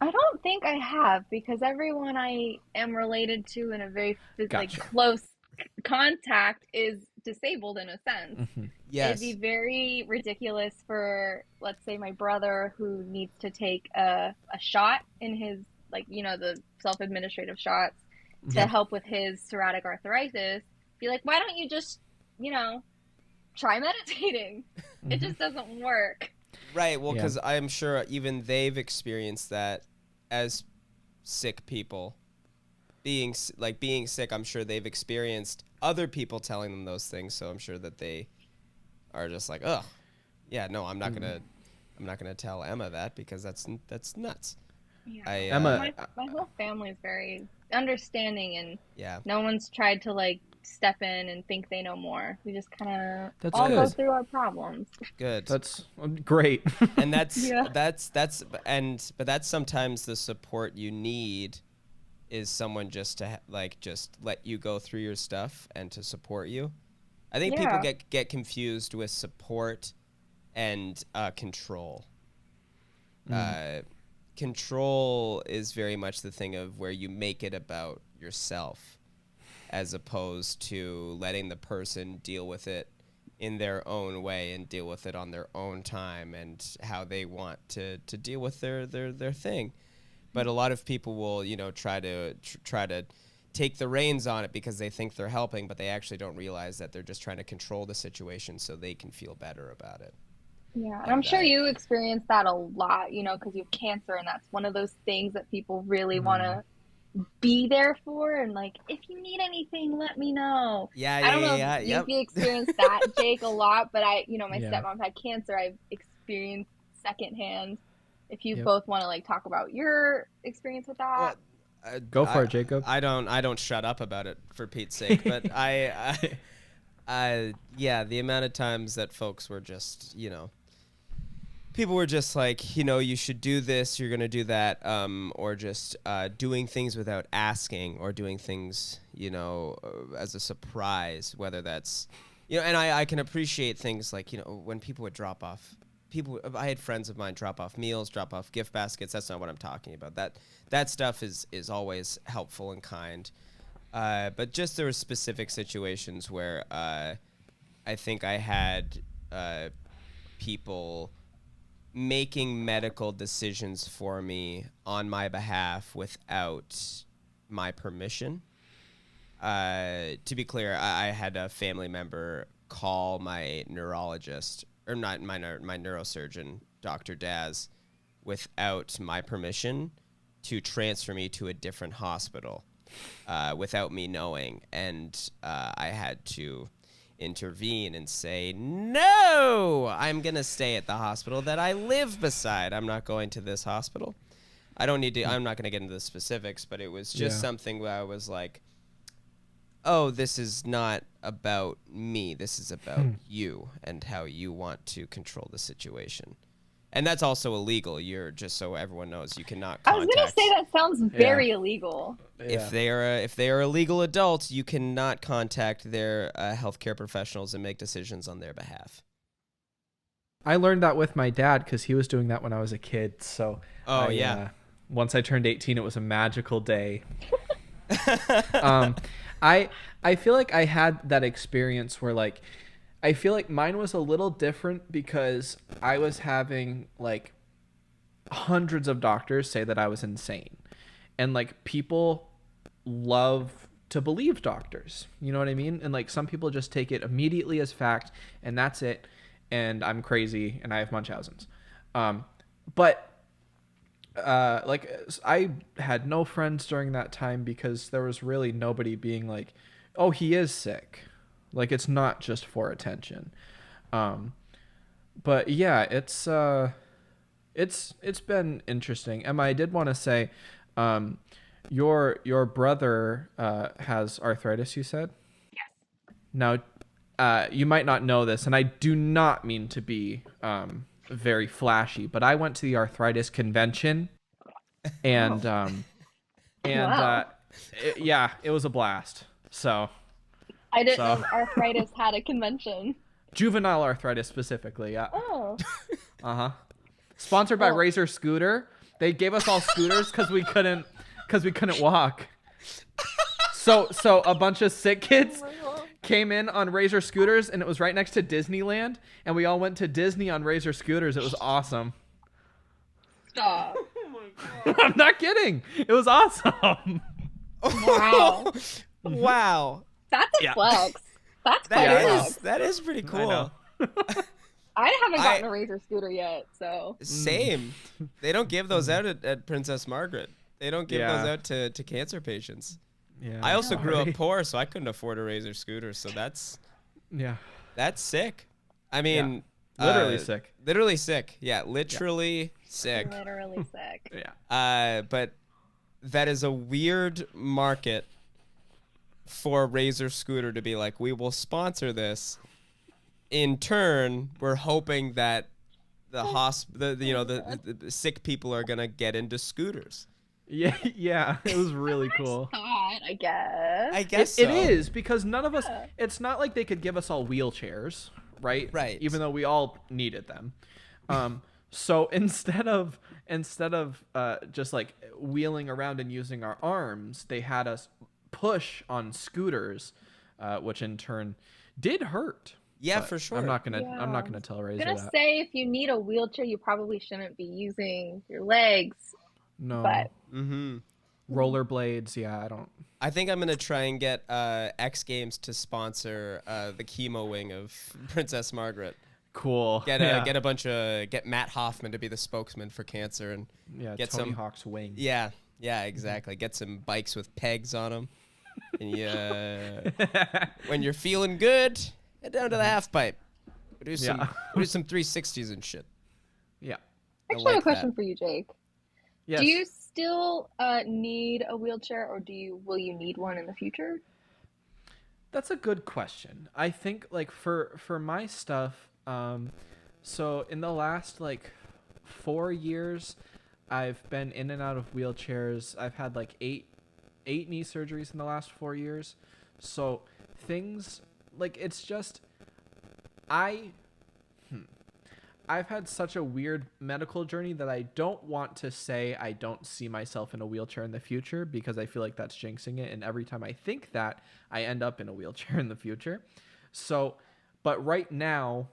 I don't think I have, because everyone I am related to in a very Gotcha. close contact is disabled in a sense. Yes. It'd be very ridiculous for, let's say, my brother who needs to take a shot in his, like, you know, the self-administrative shots to help with his psoriatic arthritis. Be like, why don't you just, you know, try meditating? It just doesn't work. Right. Well, Yeah. because I'm sure even they've experienced that as sick people. Being sick, I'm sure they've experienced other people telling them those things. So I'm sure that they are just like, ugh, yeah, no, I'm not gonna tell Emma that because that's nuts. Yeah. Emma, my whole family is very understanding, and Yeah. no one's tried to like step in and think they know more. We just kind of That's all go good. through our problems. Good. That's great. And that's Yeah. but that's sometimes the support you need is someone just to just let you go through your stuff and to support you. I think people get confused with support and control. Control is very much the thing of where you make it about yourself, as opposed to letting the person deal with it in their own way and deal with it on their own time and how they want to deal with their thing. But a lot of people will, you know, try to take the reins on it because they think they're helping, but they actually don't realize that they're just trying to control the situation so they can feel better about it. Yeah, and I'm sure you experience that a lot, you know, because you have cancer, and that's one of those things that people really want to be there for, and like, if you need anything, let me know. I don't know if you've experienced that, Jake, a lot, but my stepmom had cancer. I've experienced secondhand. If you both want to like talk about your experience with that. Well, Go for it, Jacob. I don't shut up about it, for Pete's sake, but the amount of times that folks were just, you know, people were just like, you know, you should do this, you're going to do that, or just doing things without asking, or doing things, you know, as a surprise, whether that's, you know, and I can appreciate things like, you know, when people would drop off, I had friends of mine drop off meals, drop off gift baskets. That's not what I'm talking about. That stuff is always helpful and kind. But just there were specific situations where I think I had people making medical decisions for me on my behalf without my permission. To be clear, I had a family member call my neurologist, or not my neurosurgeon, Dr. Daz, without my permission to transfer me to a different hospital without me knowing. And I had to intervene and say, no, I'm going to stay at the hospital that I live beside. I'm not going to this hospital. I don't need to. I'm not going to get into the specifics, but it was just something where I was like, "Oh, this is not about me. This is about you and how you want to control the situation." And that's also illegal. You're just so everyone knows, you cannot contact. I was gonna say that sounds very illegal. If they are a legal adult, you cannot contact their healthcare professionals and make decisions on their behalf. I learned that with my dad because he was doing that when I was a kid. So once I turned 18, it was a magical day. I feel like I had that experience where like I feel like mine was a little different because I was having like hundreds of doctors say that I was insane. And like people love to believe doctors. You know what I mean? And like some people just take it immediately as fact and that's it. And I'm crazy and I have Munchausen's. But like I had no friends during that time because there was really nobody being like, oh, he is sick. Like it's not just for attention. But yeah, it's been interesting. Emma, I did want to say, your brother has arthritis, you said? Yes. Now, you might not know this, and I do not mean to be very flashy, but I went to the arthritis convention, and Wow. it was a blast. So I didn't know arthritis had a convention. Juvenile arthritis specifically, yeah. Oh. Sponsored by Razor Scooter. They gave us all scooters because we couldn't walk. So a bunch of sick kids came in on Razor scooters, and it was right next to Disneyland, and we all went to Disney on Razor scooters. It was awesome. Stop. Oh my God. I'm not kidding. It was awesome. Wow. Wow. That's a flex. That's quite a flex. That is pretty cool. I haven't gotten a Razor scooter yet, so. Same. They don't give those out at Princess Margaret. They don't give those out to cancer patients. Yeah. I also grew up poor, so I couldn't afford a Razor scooter. So that's sick. I mean, literally sick. Literally sick. Yeah, literally sick. Literally sick. Yeah. But that is a weird market for Razor scooter to be like, we will sponsor this. In turn, we're hoping that the sick people are gonna get into scooters. Yeah, it was really cool. I guess. I guess it is because none of us. It's not like they could give us all wheelchairs, right? Right. Even though we all needed them. So instead of just like wheeling around and using our arms, they had us push on scooters, which in turn did hurt. Yeah, for sure. I'm not gonna tell Razor I'm gonna that. say if you need a wheelchair, you probably shouldn't be using your legs. No. But rollerblades, yeah, I don't. I think I'm gonna try and get X Games to sponsor the chemo wing of Princess Margaret. Cool. Get Matt Hoffman to be the spokesman for cancer and get Tony some Hawk's wing. Yeah, exactly. Get some bikes with pegs on them. And when you're feeling good, head down to the half pipe. We'll do some 360s and shit. Yeah. Actually, I have a question for you, Jake. Yes. Do you still need a wheelchair, or will you need one in the future? That's a good question. I think like for my stuff, so in the last like 4 years, I've been in and out of wheelchairs. I've had like eight knee surgeries in the last 4 years. So things like it's just I've had such a weird medical journey that I don't want to say I don't see myself in a wheelchair in the future because I feel like that's jinxing it. And every time I think that, I end up in a wheelchair in the future. So, but right now,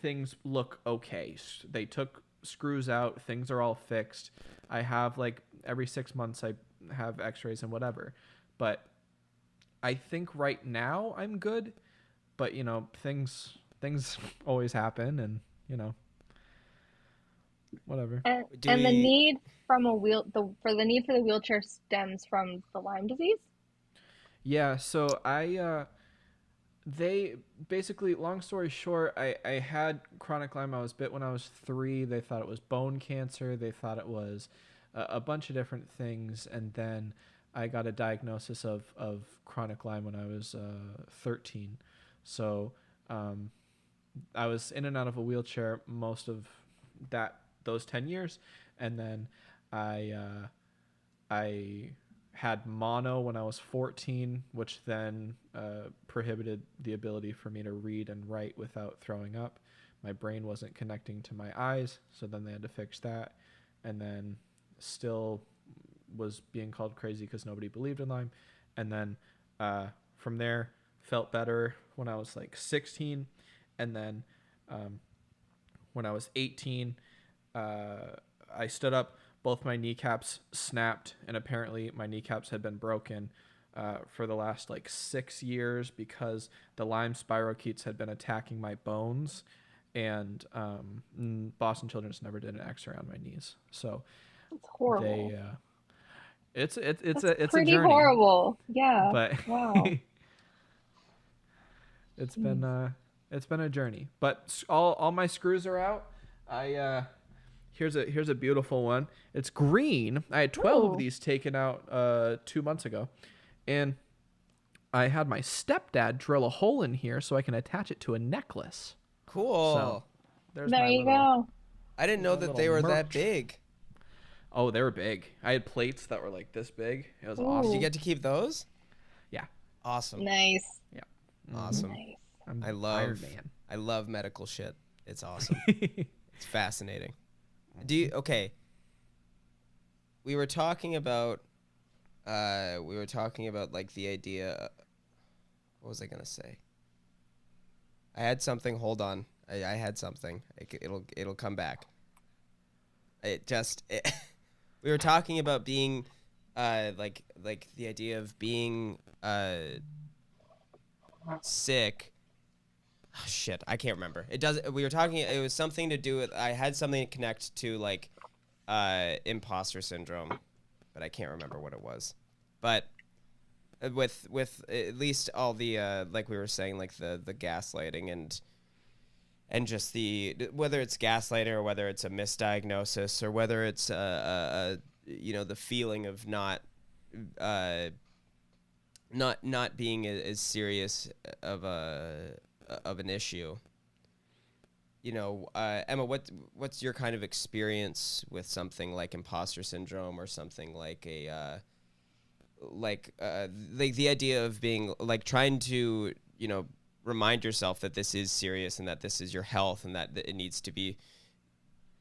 things look okay. They took screws out. Things are all fixed. I have like every 6 months I have x-rays and whatever. But I think right now I'm good. But, you know, things always happen and... You know, whatever. And the need for the wheelchair stems from the Lyme disease? Yeah, so they basically, long story short, I had chronic Lyme. I was bit when I was 3. They thought it was bone cancer. They thought it was a bunch of different things, and then I got a diagnosis of chronic Lyme when I was 13. So I was in and out of a wheelchair most of those 10 years, and then I had mono when I was 14, which then prohibited the ability for me to read and write without throwing up. My brain wasn't connecting to my eyes, so then they had to fix that, and then still was being called crazy because nobody believed in Lyme. And then from there, felt better when I was like 16, and then when I was 18, I stood up, both my kneecaps snapped, and apparently my kneecaps had been broken for the last like 6 years because the Lyme spirochetes had been attacking my bones, and Boston Children's never did an X-ray on my knees. So It's horrible. they it's pretty a journey, horrible. Yeah. but Wow. it's been a journey. But all my screws are out. Here's a beautiful one. It's green. I had 12 Ooh. of these taken out 2 months ago, and I had my stepdad drill a hole in here so I can attach it to a necklace. Cool. So there's There my you little, go. I didn't know my that they little were that merch. big. Oh, they were big. I had plates that were like this big. It was Ooh. awesome. Do you get to keep those? Yeah. Awesome. Nice. Yeah. Awesome. Nice. I'm I Iron love Man. I love medical shit. It's awesome. It's fascinating. Okay. We were talking about like the idea. What was I gonna say? I had something. Hold on. I had something. It'll come back. We were talking about being like the idea of being sick. Oh, shit, I can't remember. We were talking. It was something to do with. I had something to connect to like imposter syndrome, but I can't remember what it was. But with at least all the like we were saying, like the gaslighting and just the whether it's gaslighting or whether it's a misdiagnosis or whether it's the feeling of not being as serious of an issue. Emma, what's your kind of experience with something like imposter syndrome or something like the idea of being like trying to remind yourself that this is serious and that this is your health and that it needs to be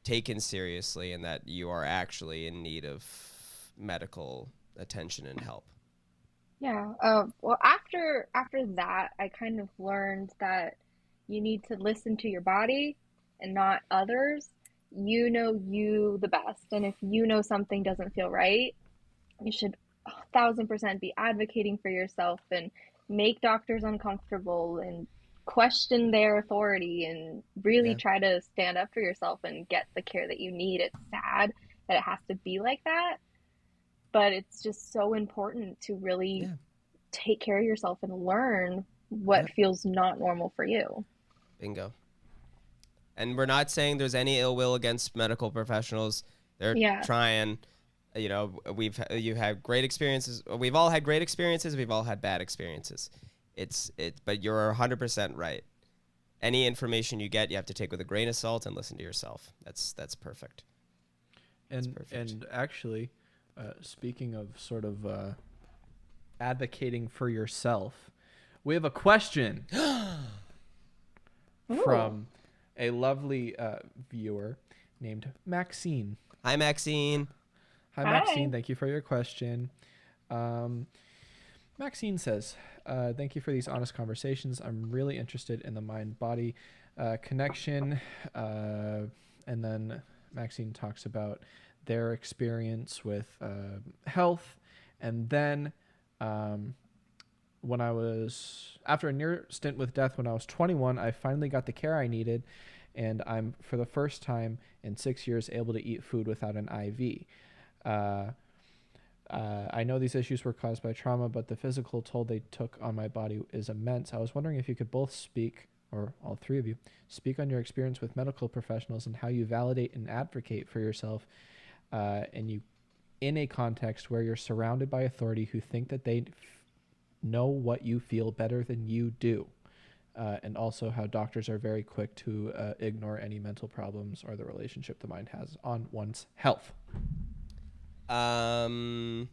taken seriously and that you are actually in need of medical attention and help? Yeah. Well, after that, I kind of learned that you need to listen to your body and not others. You know you the best, and if you know something doesn't feel right, you should 1,000% be advocating for yourself and make doctors uncomfortable and question their authority and really Yeah. try to stand up for yourself and get the care that you need. It's sad that it has to be like that, but it's just so important to really take care of yourself and learn what feels not normal for you. Bingo. And we're not saying there's any ill will against medical professionals. They're trying. You've had great experiences. We've all had great experiences. We've all had bad experiences. But you're 100% right. Any information you get, you have to take with a grain of salt and listen to yourself. That's perfect. And actually, speaking of sort of advocating for yourself, we have a question from a lovely viewer named Maxine. Hi, Maxine. Hi, Maxine. Thank you for your question. Maxine says, thank you for these honest conversations. I'm really interested in the mind-body connection. And then Maxine talks about their experience with health. And then after a near stint with death when I was 21, I finally got the care I needed. And I'm, for the first time in 6 years, able to eat food without an IV. I know these issues were caused by trauma, but the physical toll they took on my body is immense. I was wondering if you could both speak, or all three of you, speak on your experience with medical professionals and how you validate and advocate for yourself. And you in a context where you're surrounded by authority who think that they know what you feel better than you do. And also how doctors are very quick to ignore any mental problems or the relationship the mind has on one's health. That's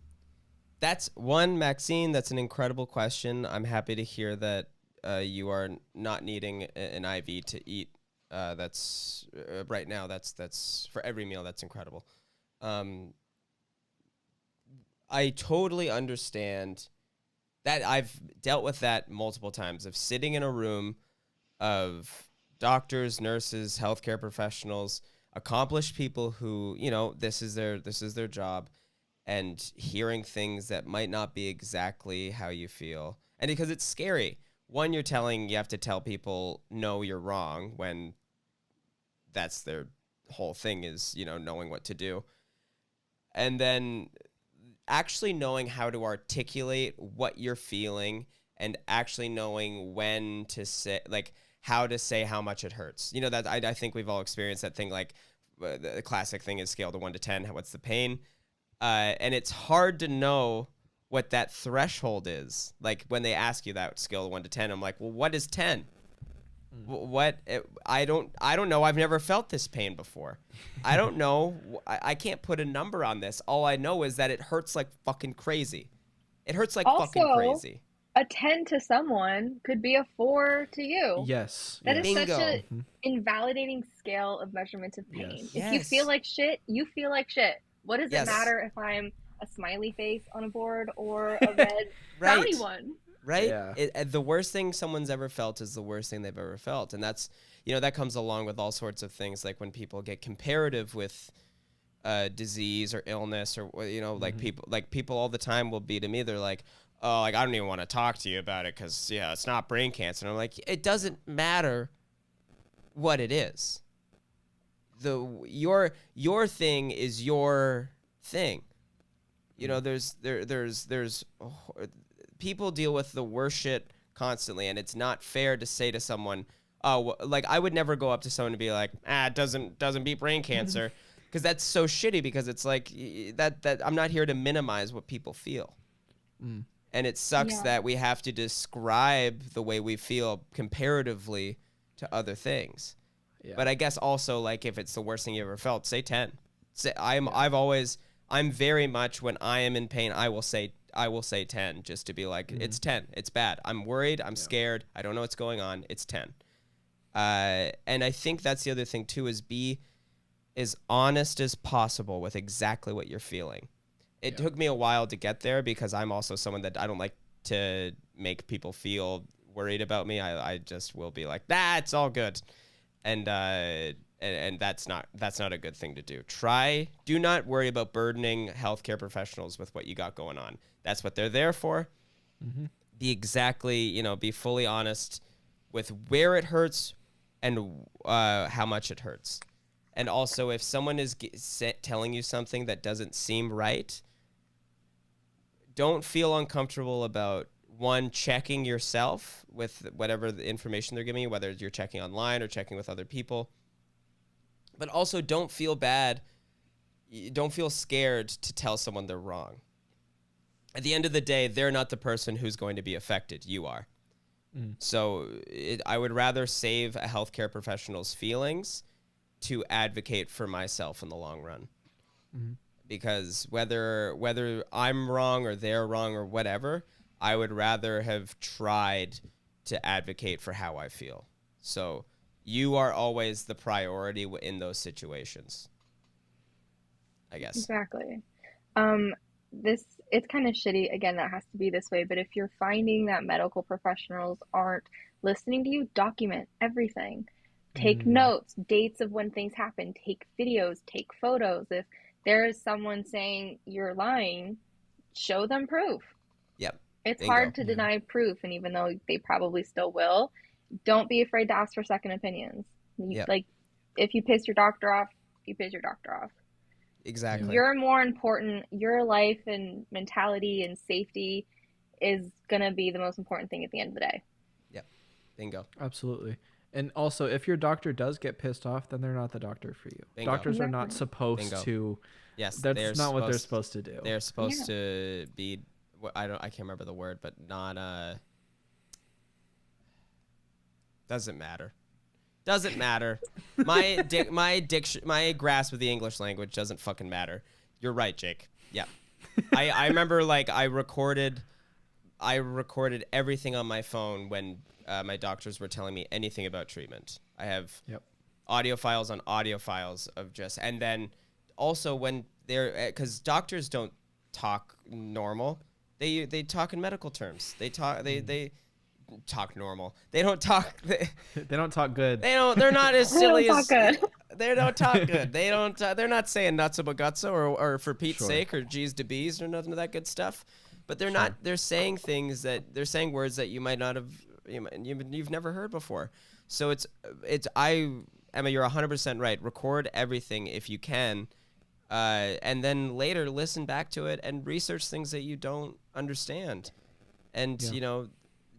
one, Maxine. That's an incredible question. I'm happy to hear that you are not needing an IV to eat. That's right now. That's for every meal. That's incredible. I totally understand that. I've dealt with that multiple times of sitting in a room of doctors, nurses, healthcare professionals, accomplished people who, you know, this is their job, and hearing things that might not be exactly how you feel. And because it's scary. One, you have to tell people, no, you're wrong, when that's their whole thing is, you know, knowing what to do. And then actually knowing how to articulate what you're feeling and actually knowing when to say, like, how to say how much it hurts. You know, that I think we've all experienced that thing, like the classic thing is scale to 1 to 10. What's the pain? And it's hard to know what that threshold is. Like when they ask you that scale of 1 to 10, I'm like, well, what is 10? I don't know. I've never felt this pain before. I don't know. I can't put a number on this. All I know is that it hurts like fucking crazy. It hurts like fucking crazy. A 10 to someone could be a 4 to you. Yes. That yes. is Bingo. such an invalidating scale of measurement of pain. Yes. If you feel like shit, you feel like shit. What does Yes. it matter if I'm a smiley face on a board or a red Right. frowny one? Right? Yeah. The worst thing someone's ever felt is the worst thing they've ever felt. And that's, you know, that comes along with all sorts of things, like when people get comparative with disease or illness, or, you know, like people all the time will be to me, they're like, oh, like, I don't even want to talk to you about it because, yeah, it's not brain cancer. And I'm like, it doesn't matter what it is. Your thing is your thing. You know, there's people deal with the worst shit constantly, and it's not fair to say to someone, oh, like, I would never go up to someone and be like, it doesn't beat brain cancer, because that's so shitty, because it's like that I'm not here to minimize what people feel. And it sucks that we have to describe the way we feel comparatively to other things. Yeah. But I guess also, like, if it's the worst thing you ever felt, say 10. I'm very much, when I am in pain, I will say 10, just to be like, it's 10. It's bad. I'm worried. I'm scared. I don't know what's going on. It's 10. And I think that's the other thing too, is be as honest as possible with exactly what you're feeling. It took me a while to get there, because I'm also someone that I don't like to make people feel worried about me. I just will be like, it's all good. And that's not a good thing to do. Do not worry about burdening healthcare professionals with what you got going on. That's what they're there for. Be fully honest with where it hurts and how much it hurts. And also, if someone is telling you something that doesn't seem right, don't feel uncomfortable about, one, checking yourself with whatever the information they're giving you, whether you're checking online or checking with other people. But also, don't feel bad. Don't feel scared to tell someone they're wrong. At the end of the day, they're not the person who's going to be affected. You are. So I would rather save a healthcare professional's feelings to advocate for myself in the long run. Because whether I'm wrong or they're wrong or whatever, I would rather have tried to advocate for how I feel. So you are always the priority in those situations, I guess. Exactly. It's kind of shitty, again, that has to be this way, but if you're finding that medical professionals aren't listening to you, document everything. Take notes, dates of when things happen, take videos, take photos. If there is someone saying you're lying, show them proof. Yep. It's Bingo. hard to deny proof, and even though they probably still will, don't be afraid to ask for second opinions. Like, if you piss your doctor off, you piss your doctor off. Exactly. You're more important. Your life and mentality and safety is going to be the most important thing at the end of the day. Yep. Bingo. Absolutely. And also, if your doctor does get pissed off, then they're not the doctor for you. Bingo. Doctors are not Exactly. supposed Bingo. to. Yes, That's not what they're supposed to do. They're supposed to be. I can't remember the word, but not. Doesn't matter. Doesn't matter. My grasp of the English language doesn't fucking matter. You're right, Jake. Yeah. I remember like I recorded everything on my phone when my doctors were telling me anything about treatment. I have audio files on audio files of just, and then also when they're, because doctors don't talk normal. They talk in medical terms. They talk normal. They don't talk. They don't talk good. They're not as silly as. Good. They don't talk good. They don't. They're not saying nuts but gutsa or for Pete's sake or G's to B's or nothing of that good stuff. But they're not. They're saying things that they're saying words that you might not have. You've never heard before. So Emma, you're 100% right. Record everything if you can. And then later listen back to it and research things that you don't understand. And,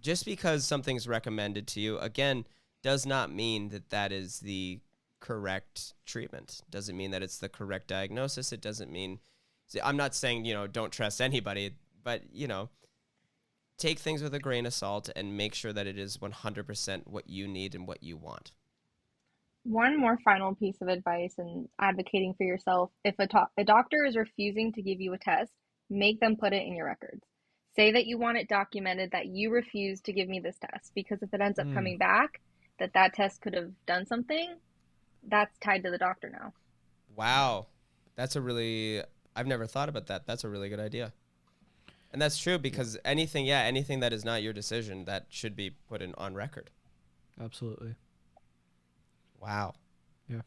just because something's recommended to you, again, does not mean that that is the correct treatment. Doesn't mean that it's the correct diagnosis. It doesn't mean, I'm not saying, don't trust anybody, but, take things with a grain of salt and make sure that it is 100% what you need and what you want. One more final piece of advice and advocating for yourself. If a doctor is refusing to give you a test, make them put it in your records. Say that you want it documented that you refuse to give me this test, because if it ends up coming back that test could have done something, that's tied to the doctor now. Wow. I've never thought about that. That's a really good idea. And that's true, because anything that is not your decision, that should be put on record. Absolutely. Wow. Yeah.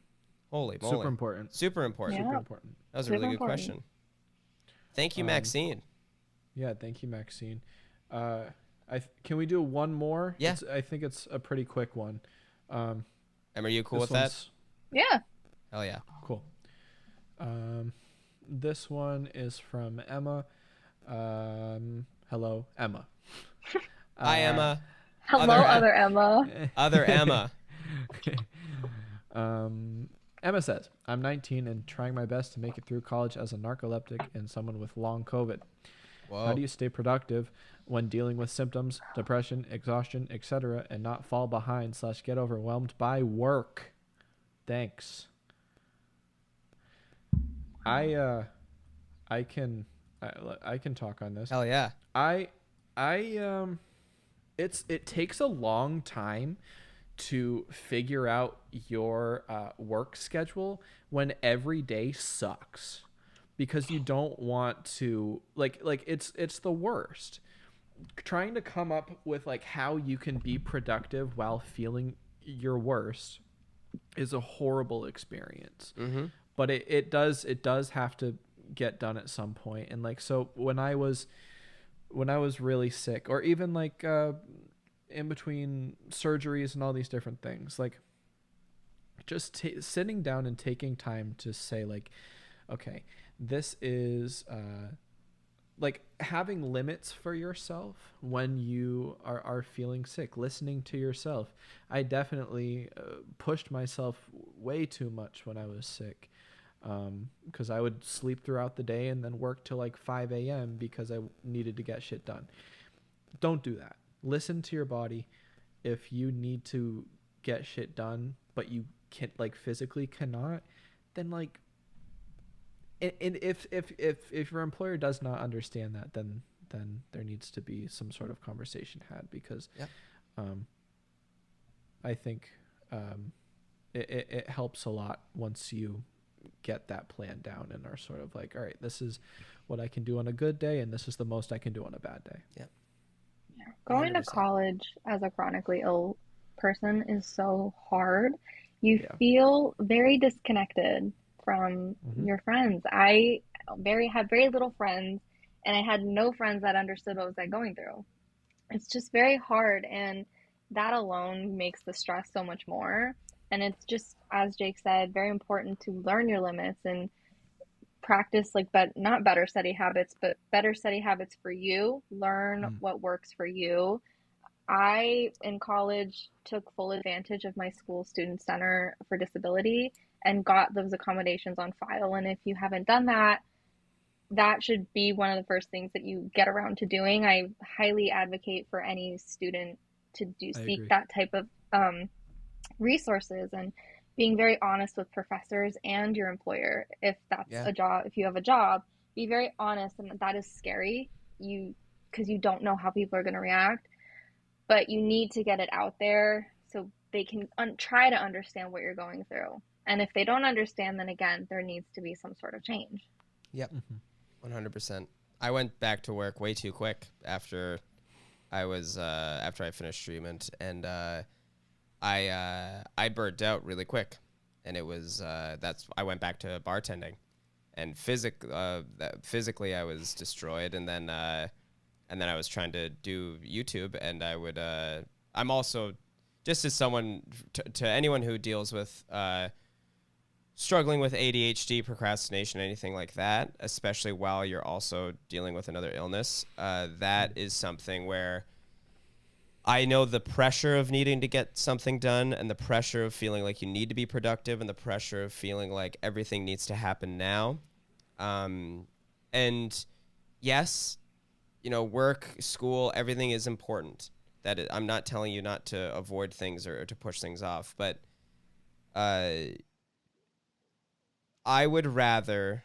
Holy moly. Super important. Super important. Yeah. Super important. That was a Super really good important. question. Thank you, Maxine. Yeah, thank you, Maxine. Can we do one more? Yeah. I think it's a pretty quick one. Em, are you cool This with that? one's Yeah. Hell yeah. cool. This one is from Emma. Hello, Emma. Hi, Emma. Hello, other Emma. Other Emma. Emma says, I'm 19 and trying my best to make it through college as a narcoleptic and someone with long COVID. Whoa. How do you stay productive when dealing with symptoms, depression, exhaustion, etc., and not fall behind / get overwhelmed by work? Thanks. I can talk on this. Hell yeah. It takes a long time to figure out your work schedule when every day sucks, because you don't want to like it's the worst. Trying to come up with like how you can be productive while feeling your worst is a horrible experience. Mm-hmm. But it does have to get done at some point. And like, so when I was really sick, or even like in between surgeries and all these different things, like just sitting down and taking time to say like, okay, this is like having limits for yourself when you are feeling sick, listening to yourself. I definitely pushed myself way too much when I was sick, because I would sleep throughout the day and then work till like 5 a.m. because I needed to get shit done. Don't do that. Listen to your body. If you need to get shit done, but you can't, like physically cannot, then like, and if your employer does not understand that, then there needs to be some sort of conversation had, because I think it helps a lot once you get that plan down and are sort of like, all right, this is what I can do on a good day, and this is the most I can do on a bad day. Yep. Yeah. Going 100%. to college as a chronically ill person is so hard. You feel very disconnected from your friends. I had very little friends, and I had no friends that understood what was I going through. It's just very hard, and that alone makes the stress so much more. And it's just, as Jake said, very important to learn your limits and practice not better study habits, but better study habits for you. Learn what works for you. I, in college, took full advantage of my school student center for disability and got those accommodations on file. And if you haven't done that, that should be one of the first things that you get around to doing. I highly advocate for any student to do I seek agree. that type of resources and being very honest with professors and your employer. If that's Yeah. a job, if you have a job, be very honest, and that is scary. Because you don't know how people are going to react, but you need to get it out there so they can try to understand what you're going through. And if they don't understand, then again, there needs to be some sort of change. Yep. 100%. I went back to work way too quick after after I finished treatment, and I burnt out really quick, and it was I went back to bartending, and physically I was destroyed, and then I was trying to do YouTube, and I'm also, just as someone to anyone who deals with struggling with ADHD, procrastination, anything like that, especially while you're also dealing with another illness, that is something where I know the pressure of needing to get something done, and the pressure of feeling like you need to be productive, and the pressure of feeling like everything needs to happen now. And yes, work, school, everything is important. I'm not telling you not to avoid things or to push things off, but I would rather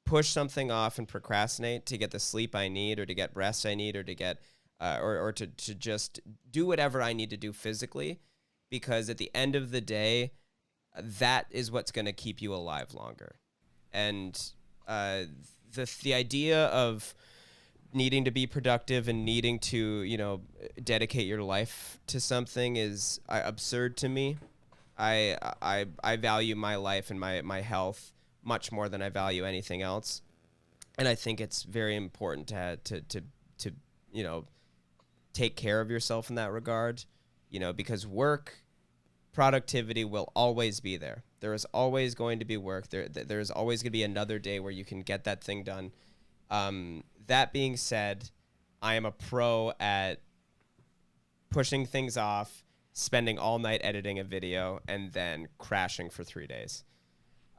push something off and procrastinate to get the sleep I need, or to get rest I need, or to get or to just do whatever I need to do physically, because at the end of the day, that is what's going to keep you alive longer. And the idea of needing to be productive and needing to dedicate your life to something is absurd to me. I value my life and my health much more than I value anything else, and I think it's very important to take care of yourself in that regard, because work, productivity will always be there. There is always going to be work. There is always going to be another day where you can get that thing done. That being said, I am a pro at pushing things off, spending all night editing a video, and then crashing for 3 days.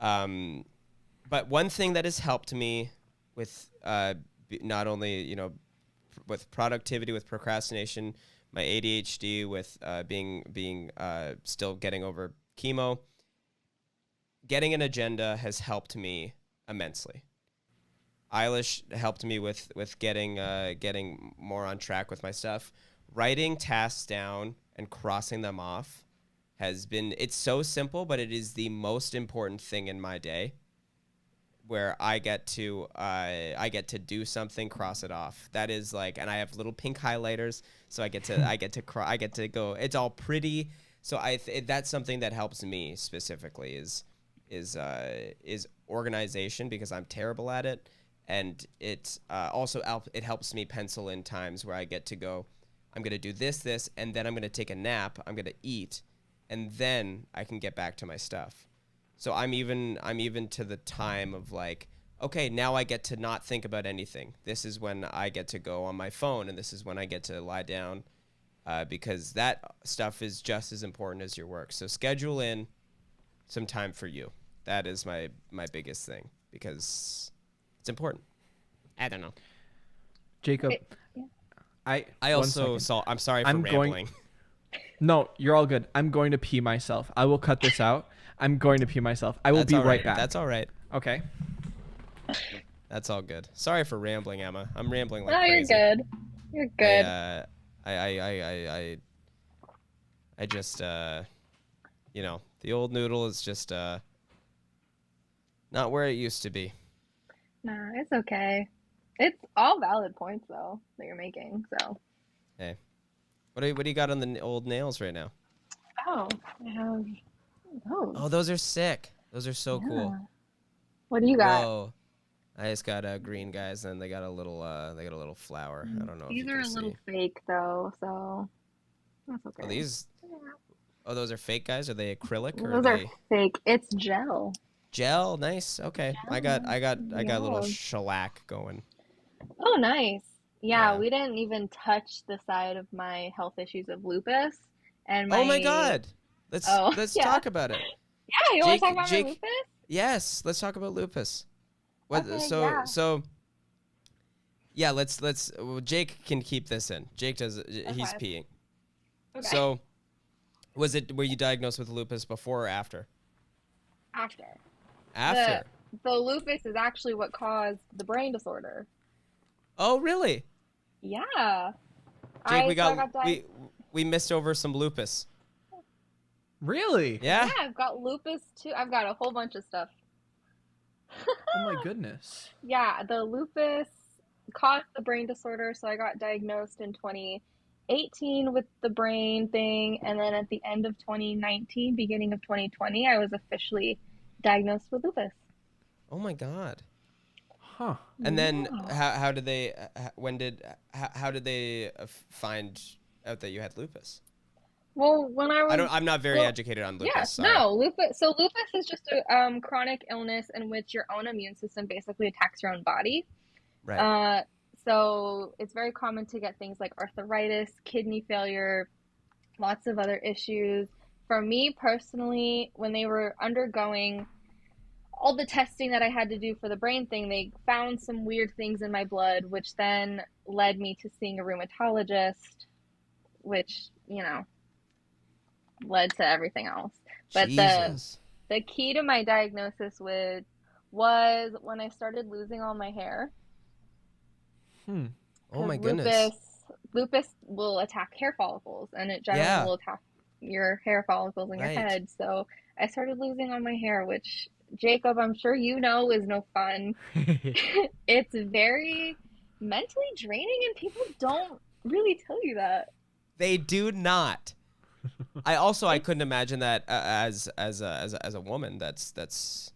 But one thing that has helped me with not only with productivity, with procrastination, my ADHD, with being still getting over chemo, getting an agenda has helped me immensely. Eilish helped me with getting more on track with my stuff. Writing tasks down and crossing them off it's so simple, but it is the most important thing in my day, where I get to do something, cross it off. That is and I have little pink highlighters, so I get to go. It's all pretty. So that's something that helps me specifically is organization, because I'm terrible at it, and it also it helps me pencil in times where I get to go. I'm going to do this, and then I'm going to take a nap. I'm going to eat, and then I can get back to my stuff. So I'm even to the time of okay, now I get to not think about anything. This is when I get to go on my phone, and this is when I get to lie down, because that stuff is just as important as your work. So schedule in some time for you. That is my biggest thing, because it's important. I don't know. Jacob, Yeah. I also saw. I'm sorry for rambling. No, you're all good. I'm going to pee myself. I will cut this out. I'm going to pee myself. I will be right back. That's all right. Okay. That's all good. Sorry for rambling, Emma. I'm rambling like No, crazy. you're good. You're good. I just the old noodle is just not where it used to be. Nah, it's okay. It's all valid points though that you're making. So. Hey, what do you got on the old nails right now? Oh, I have those. Oh, those are sick. Those are so cool. What do you got? Whoa. I just got green guys, and they got a little flower. I don't know if These you are can a see. little fake though, so that's okay. Those are fake guys? Are they acrylic or Those are are they fake. It's gel. gel? Nice. Okay. I got a little Yeah. shellac going. Oh, nice. Yeah, Yeah. we didn't even touch the side of my health issues of lupus and Oh my my God. Let's oh let's yeah. talk about it. Yeah, you want to talk about my Jake. lupus? Yes, let's talk about lupus. What? Okay, So yeah. so yeah. Let's. Well, Jake can keep this in. Jake does. He's Okay. peeing. Okay. So were you diagnosed with lupus before or after? After. The After. the lupus is actually what caused the brain disorder. Oh really? Yeah. Jake, I got we missed over some lupus. Really? Yeah. yeah, I've got lupus too. I've got a whole bunch of stuff. Oh my goodness. Yeah, the lupus caused the brain disorder, so I got diagnosed in 2018 with the brain thing, and then at the end of 2019, beginning of 2020, I was officially diagnosed with lupus. Oh my God. Huh. And then Yeah. how did they how did they find out that you had lupus? Well, when I was I'm not very well, educated on yeah, lupus. Sorry. no, lupus. So lupus is just a chronic illness in which your own immune system basically attacks your own body. Right. Uh, so it's very common to get things like arthritis, kidney failure, lots of other issues. For me personally, when they were undergoing all the testing that I had to do for the brain thing, they found some weird things in my blood, which then led me to seeing a rheumatologist, which, led to everything else. But Jesus. the key to my diagnosis was when I started losing all my hair. Hmm. Oh my Because goodness. lupus will attack hair follicles, and it generally Yeah. will attack your hair follicles in your Right. head. So I started losing all my hair, which Jacob, I'm sure you know, is no fun. It's very mentally draining, and people don't really tell you that. They do not. I couldn't imagine that as a woman. That's.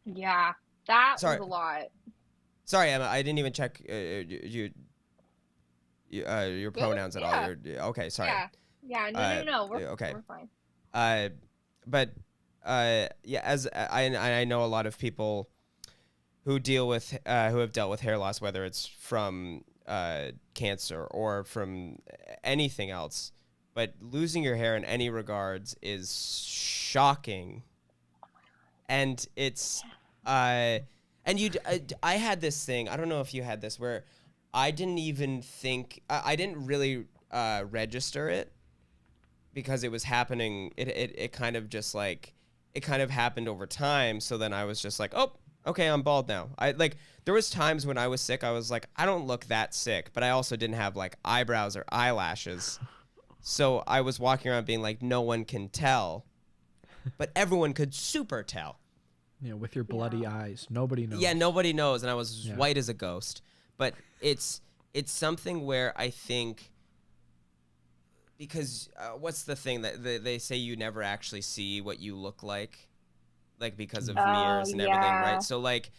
Yeah, that Sorry. was a lot. Sorry, Emma. I didn't even check your Good? pronouns at all. Yeah. Okay. Sorry. Yeah. Yeah, no. Okay. We're fine. But yeah, as I know a lot of people who have dealt with hair loss, whether it's from cancer or from anything else, but losing your hair in any regards is shocking, and it's I had this thing. I don't know if you had this where I didn't even think I didn't really register it because it was happening. It kind of just like it kind of happened over time. So then I was just like, oh, okay, I'm bald now. There was times when I was sick. I was like, I don't look that sick, but I also didn't have like eyebrows or eyelashes. So I was walking around being like, no one can tell, but everyone could super tell. With your bloody eyes, nobody knows. Yeah, nobody knows, and I was Yeah. white as a ghost. But it's something where I think because what's the thing that they say you never actually see what you look like because of Oh, mirrors and everything, yeah. right? So like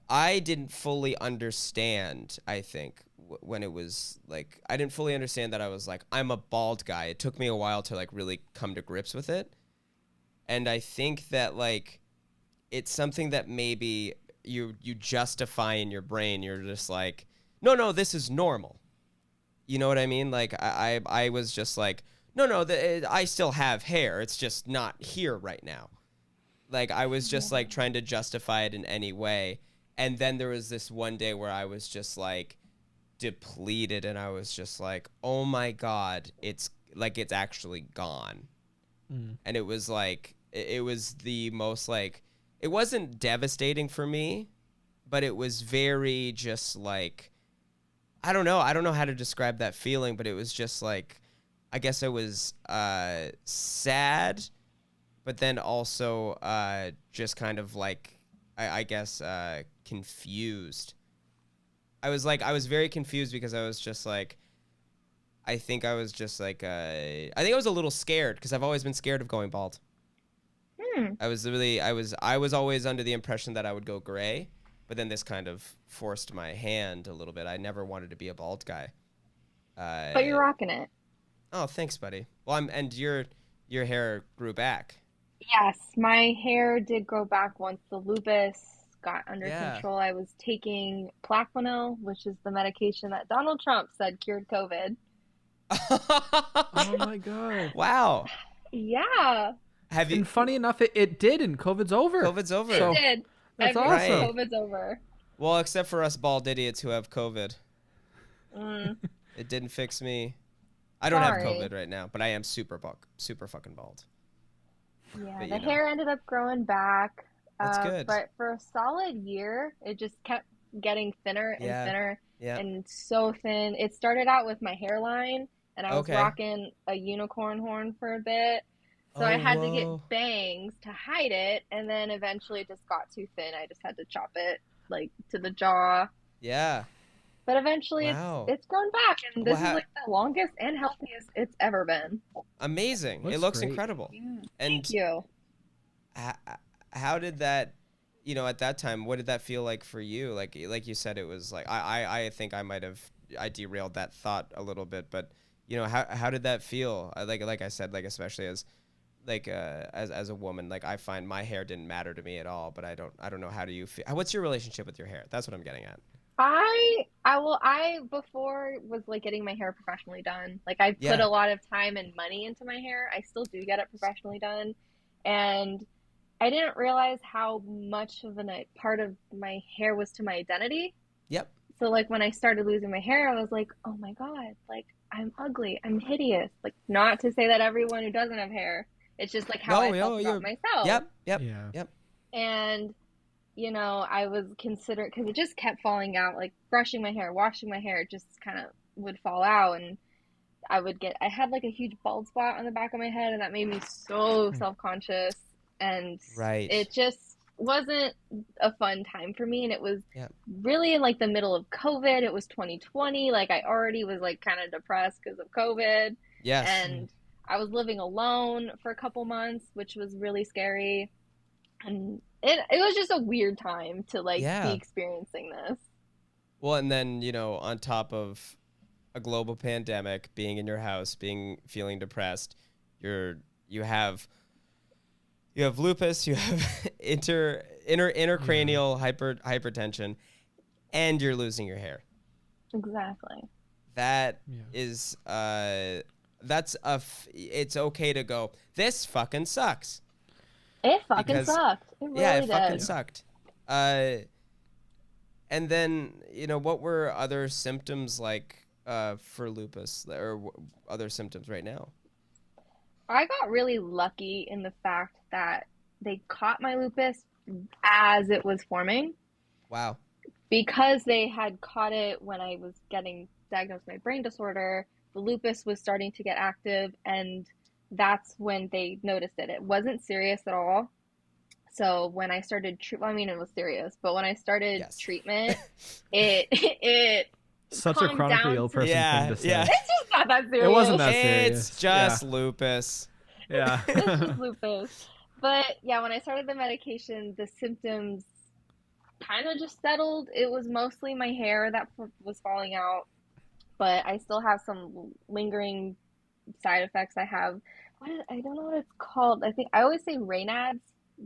I didn't fully understand, I think, when it was like I didn't fully understand that I was like I'm a bald guy. It took me a while to like really come to grips with it. And I think that like it's something that maybe you justify in your brain. You're just like, no, this is normal. You know what I mean? Like I was just like, no, I still have hair. It's just not here right now. Like I was just like trying to justify it in any way. And then there was this one day where I was just like depleted, and I was just like, oh my God, it's actually gone. And it was like it was the most like it wasn't devastating for me, but it was very just like I don't know how to describe that feeling, but it was just like I guess I was sad, but then also just kind of like I guess confused. I was very confused because I was just like I think I was just like I think I was a little scared because I've always been scared of going bald. I was always under the impression that I would go gray, but then this kind of forced my hand a little bit. I never wanted to be a bald guy. But you're rocking it. Oh, thanks, buddy. Well, and your hair grew back. Yes, my hair did grow back once the lupus got under Yeah. control. I was taking Plaquenil, which is the medication that Donald Trump said cured COVID. Oh my god. Wow. Yeah, Have you? And funny enough, it did, and COVID's over. COVID's over. it So did. that's Everything, awesome. COVID's over. Well, except for us bald idiots who have COVID. Mm, It didn't fix me. I don't have sorry. COVID right now, but I am super fucking bald. Yeah, But, the you know. hair ended up growing back. That's good. But for a solid year, it just kept getting thinner and Yeah. thinner Yeah. and so thin. It started out with my hairline, and I was Okay. rocking a unicorn horn for a bit. So I Oh, had to whoa. get bangs to hide it, and then eventually it just got too thin. I just had to chop it like to the jaw. Yeah. But eventually Wow. it's grown back, and this Well, is like the longest and healthiest it's ever been. Amazing. Looks It looks great. incredible. Yeah. And Thank you. how did that, at that time, what did that feel like for you? Like you said, it was like, I think I derailed that thought a little bit, but how did that feel? Like I said, like, especially as a woman, like, I find my hair didn't matter to me at all, but I don't know, how do you feel? What's your relationship with your hair? That's what I'm getting at. I before was like getting my hair professionally done. Like I put Yeah. a lot of time and money into my hair. I still do get it professionally done. And I didn't realize how much of a part of my hair was to my identity. Yep. So like when I started losing my hair, I was like, "Oh my God, like I'm ugly. I'm hideous." Like not to say that everyone who doesn't have hair, it's just like how I felt about myself. Yep. Yeah. Yep. And I was considering, because it just kept falling out, like brushing my hair, washing my hair, it just kind of would fall out. And I had like a huge bald spot on the back of my head, and that made me so self-conscious. And Right. it just wasn't a fun time for me. And it was Yep. really in like the middle of COVID. It was 2020. Like I already was like kind of depressed because of COVID. Yes. And I was living alone for a couple months, which was really scary. And it was just a weird time to like Yeah. be experiencing this. Well, and then, on top of a global pandemic, being in your house, feeling depressed, you have lupus, you have intracranial hypertension, and you're losing your hair. Exactly. That Yeah. is it's okay to go, this fucking sucks. It fucking Because- sucked. It really Yeah, it did. fucking sucked. And then, what were other symptoms like for lupus, or other symptoms right now? I got really lucky in the fact that they caught my lupus as it was forming. Wow. Because they had caught it when I was getting diagnosed with my brain disorder, the lupus was starting to get active, and that's when they noticed it. It wasn't serious at all. So when I started it was serious, but when I started Yes. treatment, it Such a calmed chronically down ill to- person Yeah, thing to say. yeah. it's just not that serious. It wasn't that serious. It's just lupus. Yeah. It's just lupus. But yeah, when I started the medication, the symptoms kind of just settled. It was mostly my hair that was falling out, but I still have some lingering side effects. I have, I don't know what it's called. I think I always say Raynaud's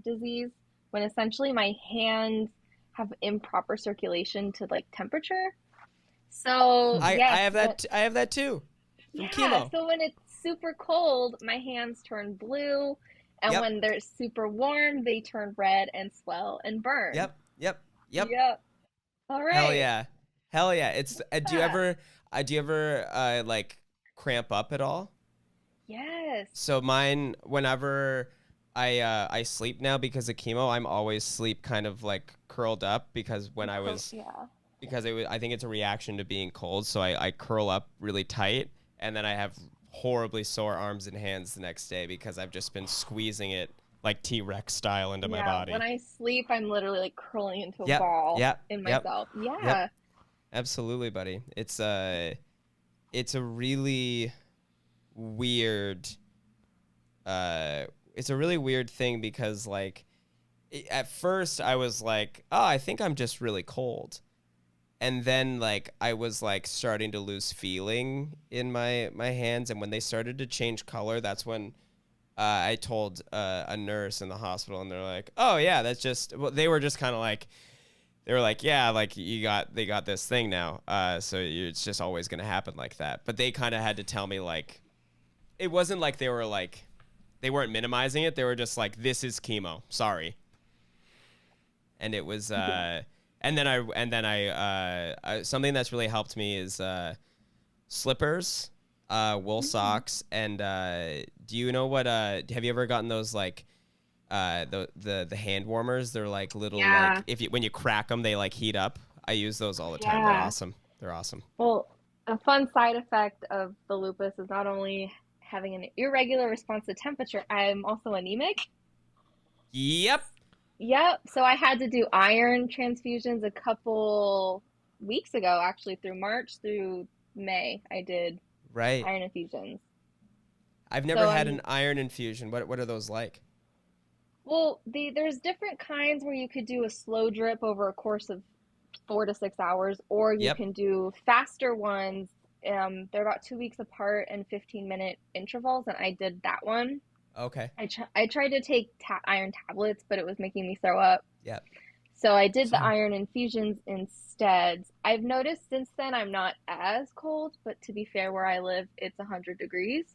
disease, when essentially my hands have improper circulation to like temperature. So I yes, have that. I have that too. From yeah, chemo. so when it's super cold, my hands turn blue, and Yep. when they're super warm, they turn red and swell and burn. Yep. Yep. All right. Hell yeah. It's do you Yeah. ever like cramp up at all? Yes. So mine, whenever I sleep now because of chemo, I'm always sleep kind of like curled up, because when I was Yeah. because I think it's a reaction to being cold, so I curl up really tight, and then I have horribly sore arms and hands the next day because I've just been squeezing it like T-Rex style into my body. When I sleep, I'm literally like curling into a Yep, ball yep, in yep, myself. Yeah. yep. Absolutely, buddy. It's a really weird thing, because like at first I was like, oh, I think I'm just really cold. And then like I was like starting to lose feeling in my hands, and when they started to change color, that's when I told a nurse in the hospital, and they're like, "Oh yeah, that's just." Well, they were just kind of like, they were like, "Yeah, like they got this thing now, so it's just always gonna happen like that." But they kind of had to tell me like, it wasn't like they weren't minimizing it. They were just like, "This is chemo. Sorry." And it was, and then I something that's really helped me is slippers, wool socks, and do you know what? Have you ever gotten those like the hand warmers? They're like little like when you crack them, they like heat up. I use those all the time. They're awesome. They're awesome. Well, a fun side effect of the lupus is not only having an irregular response to temperature, I'm also anemic. Yep. Yep. So I had to do iron transfusions a couple weeks ago, actually, through March through May. I did Right. iron infusions. I've never had an iron infusion. What are those like? Well, there's different kinds where you could do a slow drip over a course of 4 to 6 hours, or you can do faster ones. They're about 2 weeks apart and 15-minute intervals, and I did that one. Okay. I tried to take iron tablets, but it was making me throw up. Yep. So I did the iron infusions instead. I've noticed since then I'm not as cold, but to be fair, where I live, it's 100 degrees.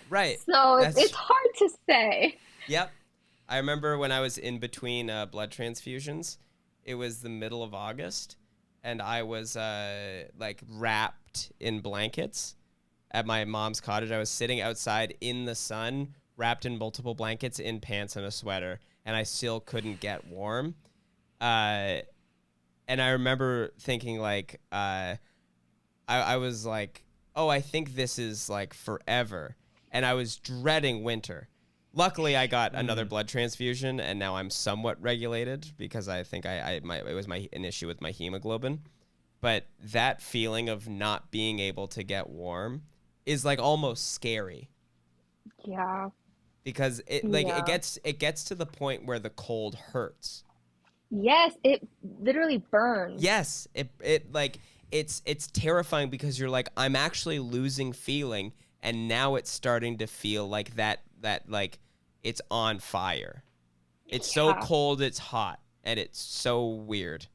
Right. So it's hard to say. Yep. I remember when I was in between blood transfusions, it was the middle of August, and I was like wrapped in blankets at my mom's cottage. I was sitting outside in the sun, wrapped in multiple blankets, in pants and a sweater, and I still couldn't get warm. And I remember thinking like, I was like, oh, I think this is like forever. And I was dreading winter. Luckily, I got another blood transfusion, and now I'm somewhat regulated because I think it was an issue with my hemoglobin. But that feeling of not being able to get warm is like almost scary. Yeah. Because it gets to the point where the cold hurts. Yes, it literally burns. Yes, it's terrifying because you're like, I'm actually losing feeling, and now it's starting to feel like that like it's on fire. It's so cold, it's hot, and it's so weird.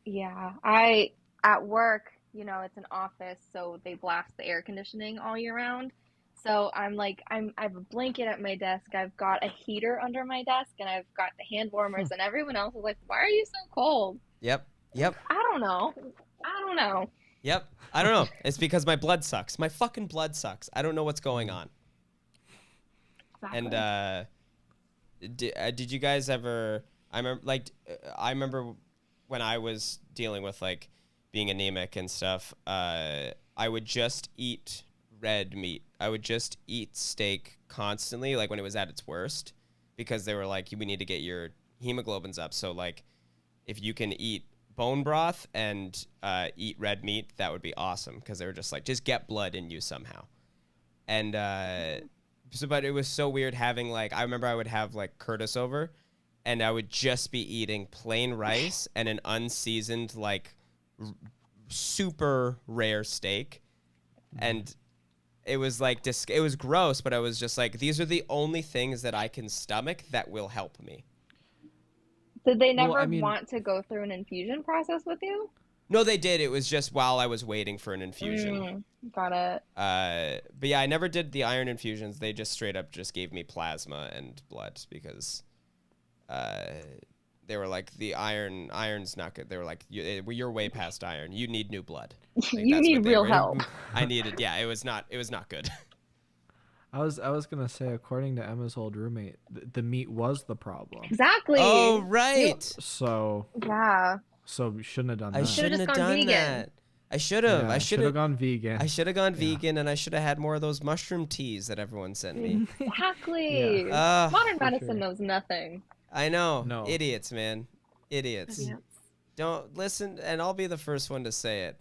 Yeah, at work, it's an office, so they blast the air conditioning all year round. So I have a blanket at my desk. I've got a heater under my desk, and I've got the hand warmers, and everyone else is like, "Why are you so cold?" Yep. I don't know. Yep. I don't know. It's because my blood sucks. My fucking blood sucks. I don't know what's going on. Exactly. And did you guys ever? I remember when I was dealing with like being anemic and stuff. I would just eat red meat. I would just eat steak constantly, like when it was at its worst, because they were like, we need to get your hemoglobins up. So like, if you can eat bone broth and eat red meat, that would be awesome, because they were just like, just get blood in you somehow. And but it was so weird having like, I remember I would have like Curtis over, and I would just be eating plain rice and an unseasoned like super rare steak, and it was like it was gross, but I was just like, these are the only things that I can stomach that will help me. Did they never want to go through an infusion process with you? No, they did. It was just while I was waiting for an infusion. Got it. But yeah, I never did the iron infusions. They just straight up just gave me plasma and blood because they were like, the iron's not good. They were like, you're way past iron. You need new blood. Like, you need real help. I needed. Yeah, it was not good. I was gonna say, according to Emma's old roommate, the meat was the problem. Exactly. Oh right. So yeah. So we shouldn't have done that. I shouldn't have done that. I should have. Yeah, I should have gone vegan. I should have gone vegan, and I should have had more of those mushroom teas that everyone sent me. Exactly. Yeah. Modern medicine knows nothing. I know. No. Idiots, man. Idiots. Don't listen, and I'll be the first one to say it.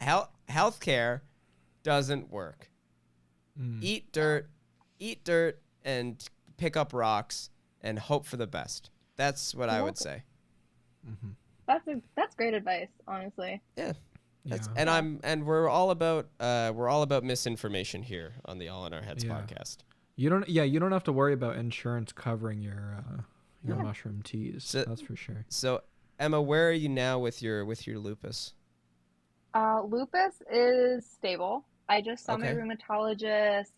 Healthcare doesn't work. Eat dirt, and pick up rocks, and hope for the best. That's what I would say. Mm-hmm. That's great advice, honestly. Yeah. Yeah. We're all about misinformation here on the All in Our Heads Yeah. podcast. You don't have to worry about insurance covering your mushroom teas. So- That's for sure. So Emma, where are you now with your lupus? Lupus is stable. I just saw my Okay. rheumatologist,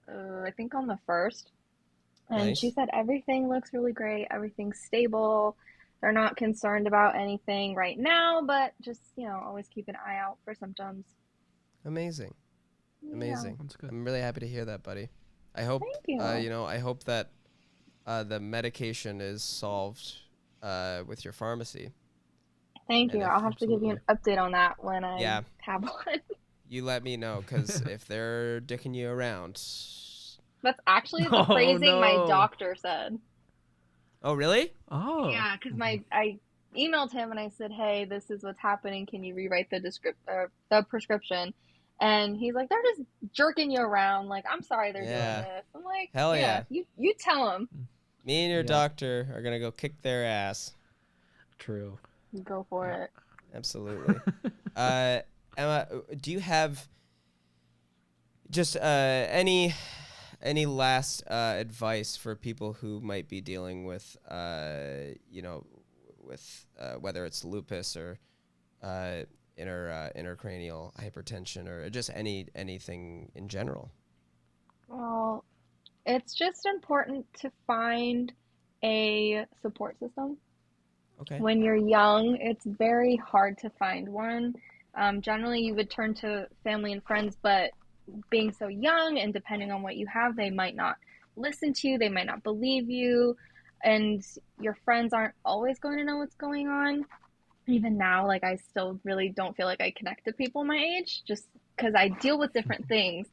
I think on the 1st, and she Nice. said everything looks really great. Everything's stable. They're not concerned about anything right now, but just, always keep an eye out for symptoms. Amazing. Yeah. Amazing. That's good. I'm really happy to hear that, buddy. I hope Thank you. I hope that the medication is solved with your pharmacy. Thank And you. if- I'll have to give you an update on that when I Yeah. have one. You let me know, because if they're dicking you around. That's actually the Oh, phrasing my no. doctor said. Oh, really? Oh. Yeah, because I emailed him and I said, "Hey, this is what's happening. Can you rewrite the prescription?" And he's like, "They're just jerking you around. Like, I'm sorry they're Yeah. doing this." I'm like, Hell yeah. You tell them. Me and your Yeah. doctor are gonna go kick their ass. True. Go for it." Absolutely. Emma, do you have just any last advice for people who might be dealing with with whether it's lupus or intracranial hypertension or just anything in general? Well, it's just important to find a support system. Okay. When you're young, it's very hard to find one. Generally, you would turn to family and friends, but being so young and depending on what you have, they might not listen to you, they might not believe you, and your friends aren't always going to know what's going on. Even now, like, I still really don't feel like I connect to people my age just because I deal with different things.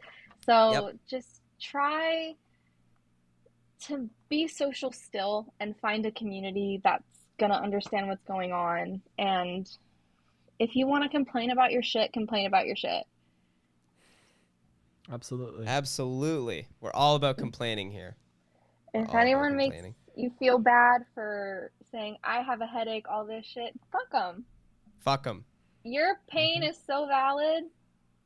So just try to be social still and find a community that's gonna understand what's going on. And if you want to complain about your shit, complain about your shit. Absolutely. Absolutely. We're all about complaining here. If All about anyone makes complaining. you feel bad for saying, "I have a headache," all this shit, fuck them. Fuck them. Your pain is so valid,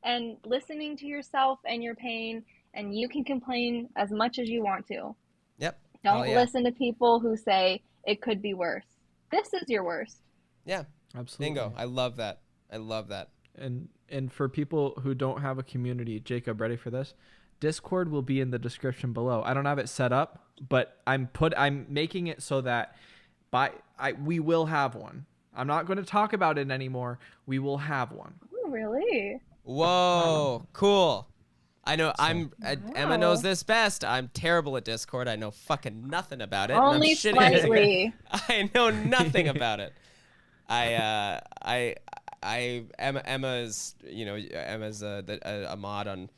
and listening to yourself and your pain, and you can complain as much as you want to. Yep. Don't Hell yeah. listen to people who say it could be worse. This is your worst. Yeah. Absolutely. Bingo. I love that. I love that. And for people who don't have a community, Jacob, ready for this? Discord will be in the description below. I don't have it set up, but I'm making it so that we will have one. I'm not going to talk about it anymore. We will have one. Oh, really? Whoa. Cool. I know. Emma Wow. knows this best. I'm terrible at Discord. I know fucking nothing about it. Only and I'm shitty at it. slightly. I know nothing about it. Emma's a mod on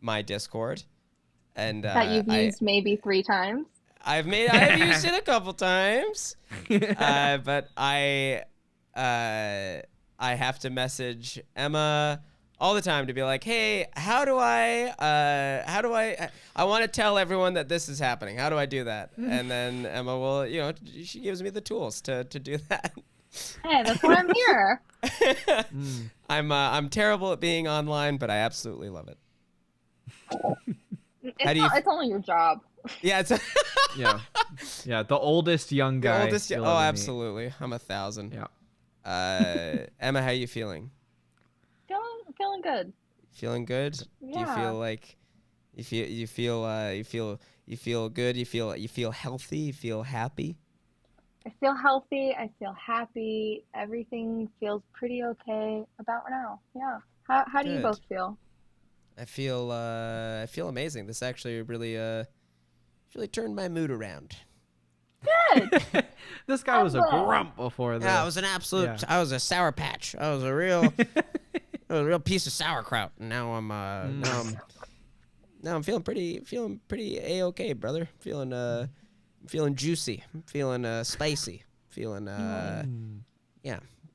my Discord, and That you've used maybe 3 times. I've used it a couple times, but I have to message Emma all the time to be like, hey, how do I want to tell everyone that this is happening. How do I do that? And then Emma will, she gives me the tools to do that. Hey, that's why I'm here. I'm terrible at being online, but I absolutely love it. It's only your job. Yeah, it's Yeah. The oldest young the guy. oldest. you'll Oh, ever meet. absolutely. I'm 1,000. Yeah. Emma, how you feeling? Feeling good. Feeling good? Do you Yeah. feel like you feel good? You feel healthy? You feel happy? I feel healthy. I feel happy. Everything feels pretty okay about now. Yeah. How do you Good. both feel? I feel amazing. This actually really turned my mood around. Good. This guy was a I'm glad. grump before this. Yeah, I was an absolute. Yeah. I was a sour patch. I was a real piece of sauerkraut. And now I'm feeling pretty a-okay, brother. Feeling juicy. Feeling spicy. Feeling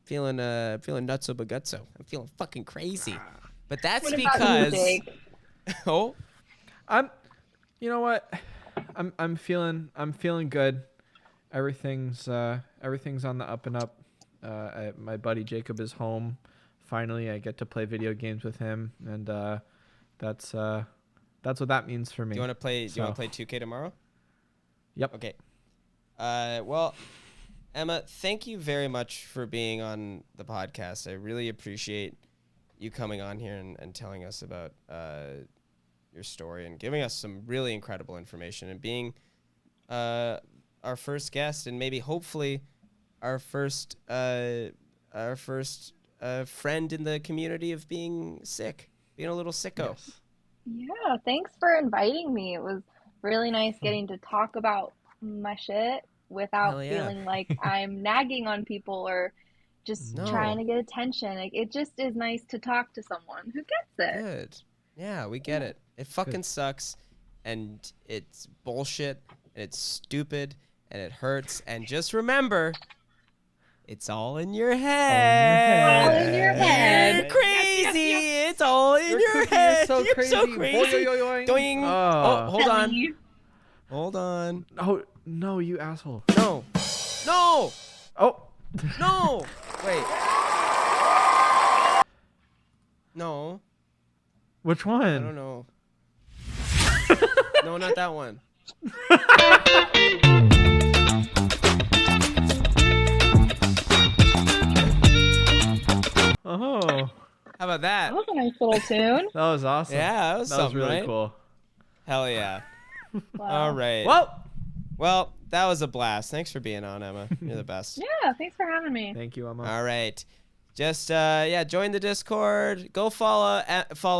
feeling nutso bagutso. I'm feeling fucking crazy. But that's What about you, because Jake? You know what? I'm feeling good. Everything's on the up and up. My buddy Jacob is home finally I get to play video games with him, and that's what that means for me. Do you want to play? Do you want to play 2K tomorrow? Yep. Okay. Well, Emma, thank you very much for being on the podcast. I really appreciate you coming on here and telling us about your story and giving us some really incredible information and being our first guest and maybe hopefully our first friend in the community of being sick, being a little sicko. Yes. Yeah, thanks for inviting me. It was really nice getting to talk about my shit without Hell yeah. feeling like I'm nagging on people or just No. trying to get attention. Like, it just is nice to talk to someone who gets it. Good. Yeah, we get it. It fucking sucks, and it's bullshit, and it's stupid, and it hurts. And just remember, it's all in your head. All in your head. You're crazy. It's all in your head. You're so crazy. Doing. Oh, hold on. Ellie. Hold on. Oh no, you asshole. No. No. Oh. No. Wait. No. Which one? I don't know. No, not that one. Oh. How about that? That was a nice little tune. That was awesome. Yeah, that was That was something, really right? cool. Hell yeah. Wow. All right. Well, that was a blast. Thanks for being on, Emma. You're the best. Yeah, thanks for having me. Thank you, Emma. All right. Just join the Discord. Go follow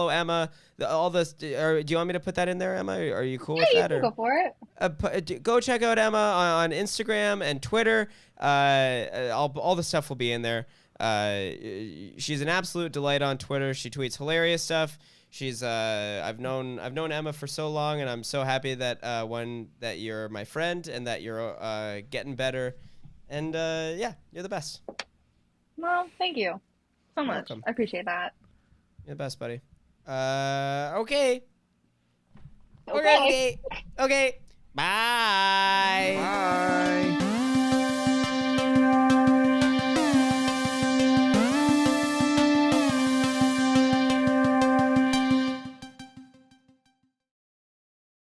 Emma. All this. Or do you want me to put that in there, Emma? Are you cool Yeah, with you that? can go for it. Go check out Emma on Instagram and Twitter. All the stuff will be in there. She's an absolute delight on Twitter. She tweets hilarious stuff. She's I've known Emma for so long, and I'm so happy that that you're my friend and that you're getting better. And you're the best. Well, thank you so much. Welcome. I appreciate that. You're the best, buddy. Okay. Okay. Okay. Bye. Bye.